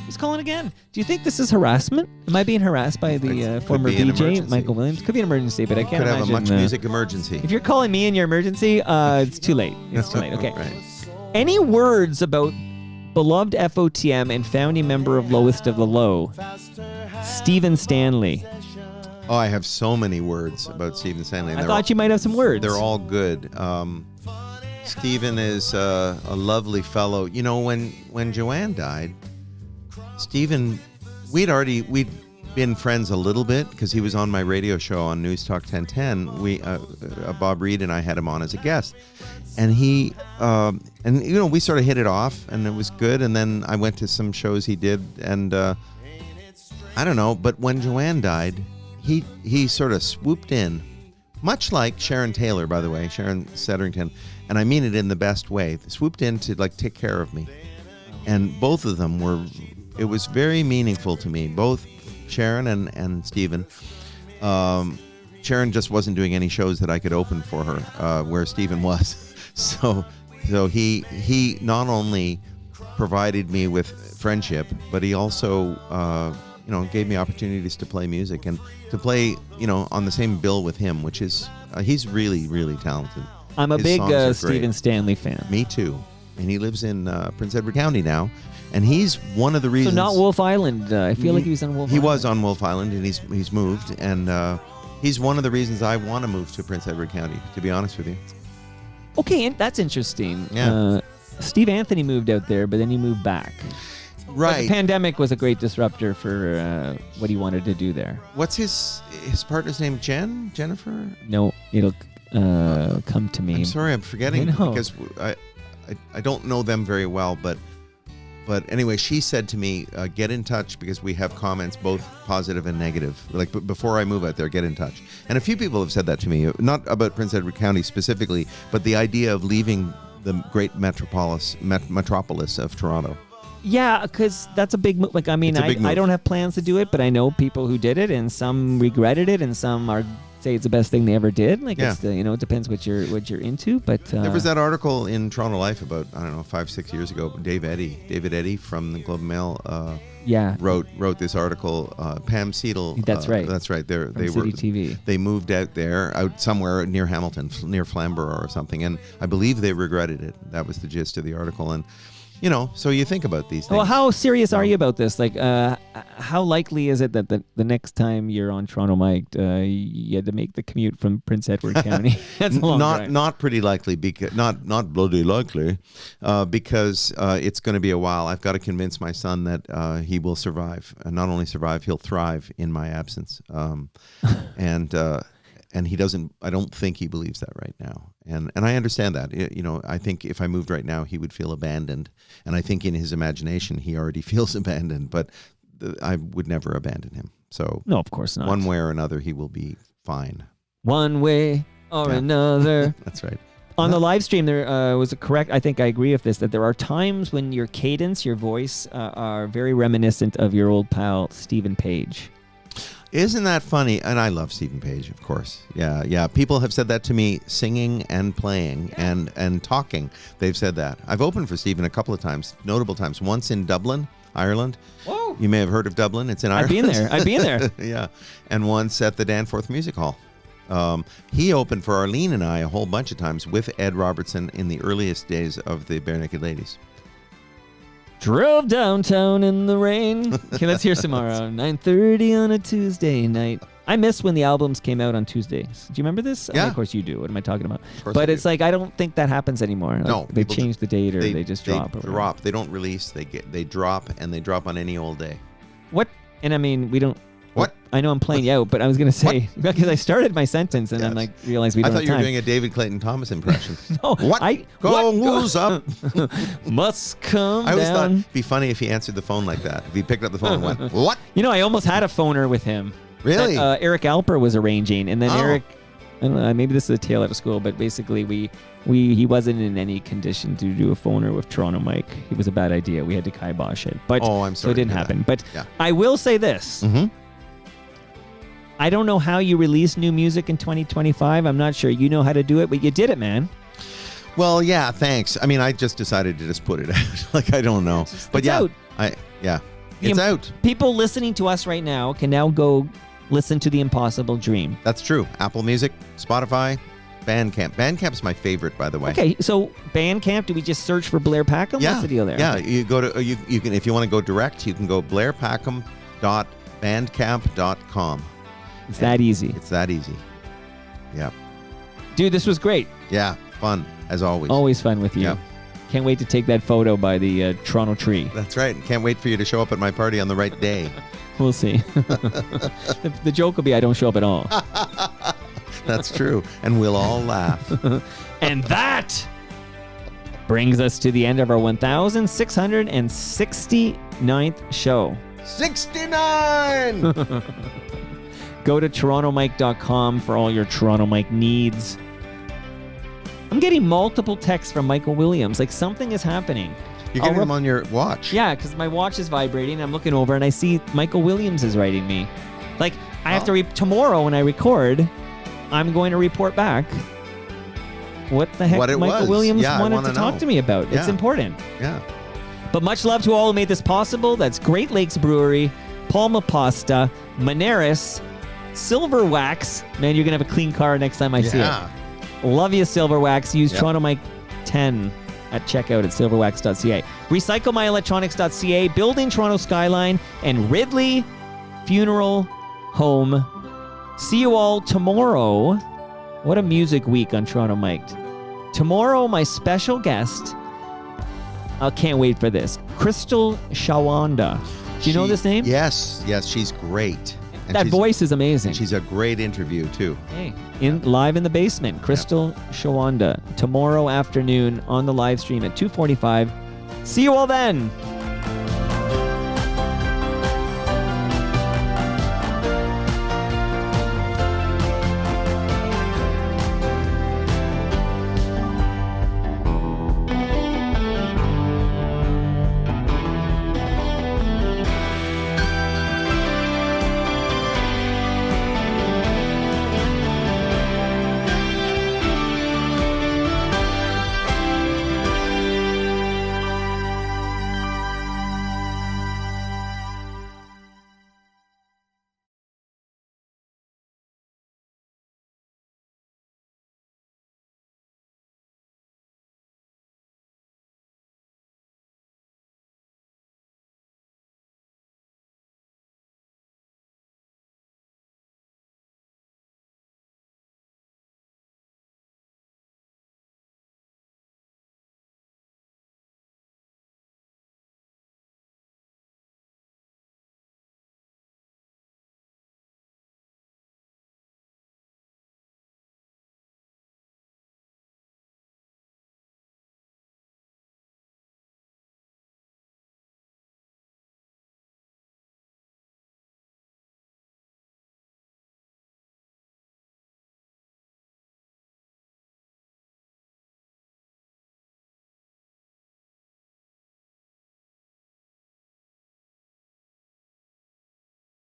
Who's calling again? Do you think this is harassment? Am I being harassed by the Could former be an VJ, emergency. Michael Williams? Could be an emergency, but I can't Could have imagine. a much music emergency. If you're calling me in your emergency, it's too late. It's too late. Okay. Right. Any words about beloved FOTM and founding member of Lowest of the Low, Stephen Stanley? Oh, I have so many words about Stephen Stanley. I thought you might have some words. They're all good. Stephen is a lovely fellow. You know, when Joanne died, Stephen, we'd been friends a little bit because he was on my radio show on News Talk 1010. Bob Reed and I had him on as a guest, and we sort of hit it off, and it was good. And then I went to some shows he did, and I don't know. But when Joanne died, he sort of swooped in, much like Sharon Taylor, by the way, Sharon Sederington, and I mean it in the best way. Swooped in to like take care of me, and both of them were. It was very meaningful to me, both Sharon and Stephen. Sharon just wasn't doing any shows that I could open for her, where Stephen was. So he not only provided me with friendship, but he also gave me opportunities to play music and to play on the same bill with him, which is he's really, really talented. I'm a His big songs are Stephen great. Stanley fan. Me too. And he lives in Prince Edward County now. And he's one of the So reasons. not Wolf Island. I feel like he was on Wolf He Island. was on Wolf Island, and he's moved. And he's one of the reasons I want to move to Prince Edward County, to be honest with you. Okay, and that's interesting. Yeah. Steve Anthony moved out there, but then he moved back. But Right. the pandemic was a great disruptor for what he wanted to do there. What's his partner's name? Jennifer? No, it'll come to me. I'm sorry, I'm forgetting I know. because I don't know them very well, but anyway, she said to me, get in touch because we have comments both positive and negative. Like before I move out there, get in touch. And a few people have said that to me, not about Prince Edward County specifically, but the idea of leaving the great metropolis of Toronto. Yeah, because that's a big move. Like, I mean, It's a big I move. don't have plans to do it, but I know people who did it, and some regretted it, and some say it's the best thing they ever did. Like, Yeah. it's it depends what you're into. But There was that article in Toronto Life about, I don't know, 5-6 years ago. David Eddy from the Globe and Mail yeah, wrote this article. Pam Seidel. That's right. That's right. They from were City TV. They moved out somewhere near Hamilton, near Flamborough or something, and I believe they regretted it. That was the gist of the article, and so you think about these things. Well, how serious are you about this? Like, how likely is it that the next time you're on Toronto Mike, you had to make the commute from Prince Edward County? That's a long drive. Not pretty likely, because not bloody likely, because it's going to be a while. I've got to convince my son that he will survive, and not only survive, he'll thrive in my absence. And he doesn't. I don't think he believes that right now, and I understand that. I think if I moved right now, he would feel abandoned, and I think in his imagination he already feels abandoned. But I would never abandon him. So No, of course not. one way or another, he will be fine. One way or Yeah. another. That's right. On the live stream, there was a correct. I think I agree with this. That there are times when your cadence, your voice, are very reminiscent of your old pal Stephen Page. Isn't that funny? And I love Stephen Page, of course. Yeah. People have said that to me, singing and playing and talking. They've said that. I've opened for Stephen a couple of times, notable times. Once in Dublin, Ireland. Whoa! You may have heard of Dublin. It's in I've Ireland. been there. Yeah. And once at the Danforth Music Hall. He opened for Arlene and I a whole bunch of times with Ed Robertson in the earliest days of the Bare Naked Ladies. Drove downtown in the rain. Okay, let's hear some more. 9:30 on a Tuesday night. I miss when the albums came out on Tuesdays. Do you remember this? Yeah. Of course you do. What am I talking about? course But I it's do. like I don't think that happens anymore. Like, No, they people change the date or they just drop. They or whatever. drop. They don't release. They drop, and they drop on any old day. What? And I mean, we don't. What? I know I'm playing you out, but I was gonna say because I started my sentence and then Yes. like realized we I don't thought have you were time. doing a David Clayton Thomas impression. No, What goes up? must come I always thought down. it'd be funny if he answered the phone like that. If he picked up the phone and went, "What? You know, I almost had a phoner with him. Really? That, Eric Alper was arranging, and then Oh. Eric. I don't know, maybe this is a tale out of school, but basically he wasn't in any condition to do a phoner with Toronto Mike. It was a bad idea. We had to kibosh it. But Oh, I'm so sorry it to didn't hear that. happen. But Yeah. I will say this. Mm-hmm. I don't know how you release new music in 2025. I'm not sure you know how to do it, but you did it, man. Well, yeah. Thanks. I mean, I just decided to just put it out. Like I don't know, but it's yeah, out. it's out. People listening to us right now can now go listen to The Impossible Dream. That's true. Apple Music, Spotify, Bandcamp. Bandcamp's my favorite, by the way. Okay, so Bandcamp, do we just search for Blair Packham? Yeah. What's the deal there? Yeah, Okay. you go to you can if you want to go direct, you can go blairpackham.bandcamp.com. It's that easy. It's that easy. Yeah. Dude, this was great. Yeah. Fun as always. Always fun with you. Yeah. Can't wait to take that photo by the Toronto tree. That's right. Can't wait for you to show up at my party on the right day. We'll see. the joke will be I don't show up at all. That's true. And we'll all laugh. And that brings us to the end of our 1,669th show. 69! Go to torontomike.com for all your Toronto Mike needs. I'm getting multiple texts from Michael Williams. Like something is happening. You're getting them on your watch. Yeah, because my watch is vibrating. I'm looking over and I see Michael Williams is writing me. Like I have to tomorrow when I record, I'm going to report back what the heck What it Michael was. Williams Yeah, I wanted wanna to talk know. to me about. It's Yeah. important. Yeah. But much love to all who made this possible. That's Great Lakes Brewery, Palma Pasta, Maneris, Silver Wax. Man, you're going to have a clean car next time I see it. Yeah. Love you, Silver Wax. Use Yep. Toronto Mike 10 at checkout at silverwax.ca. Recyclemyelectronics.ca, Building Toronto Skyline, and Ridley Funeral Home. See you all tomorrow. What a music week on Toronto Mike. Tomorrow, my special guest, I can't wait for this, Crystal Shawanda. Do you know this name? Yes. Yes. She's great. And That she's- voice is amazing. She's a great interview, too. Hey, live in the basement, Crystal Shawanda, tomorrow afternoon on the live stream at 2:45. See you all then.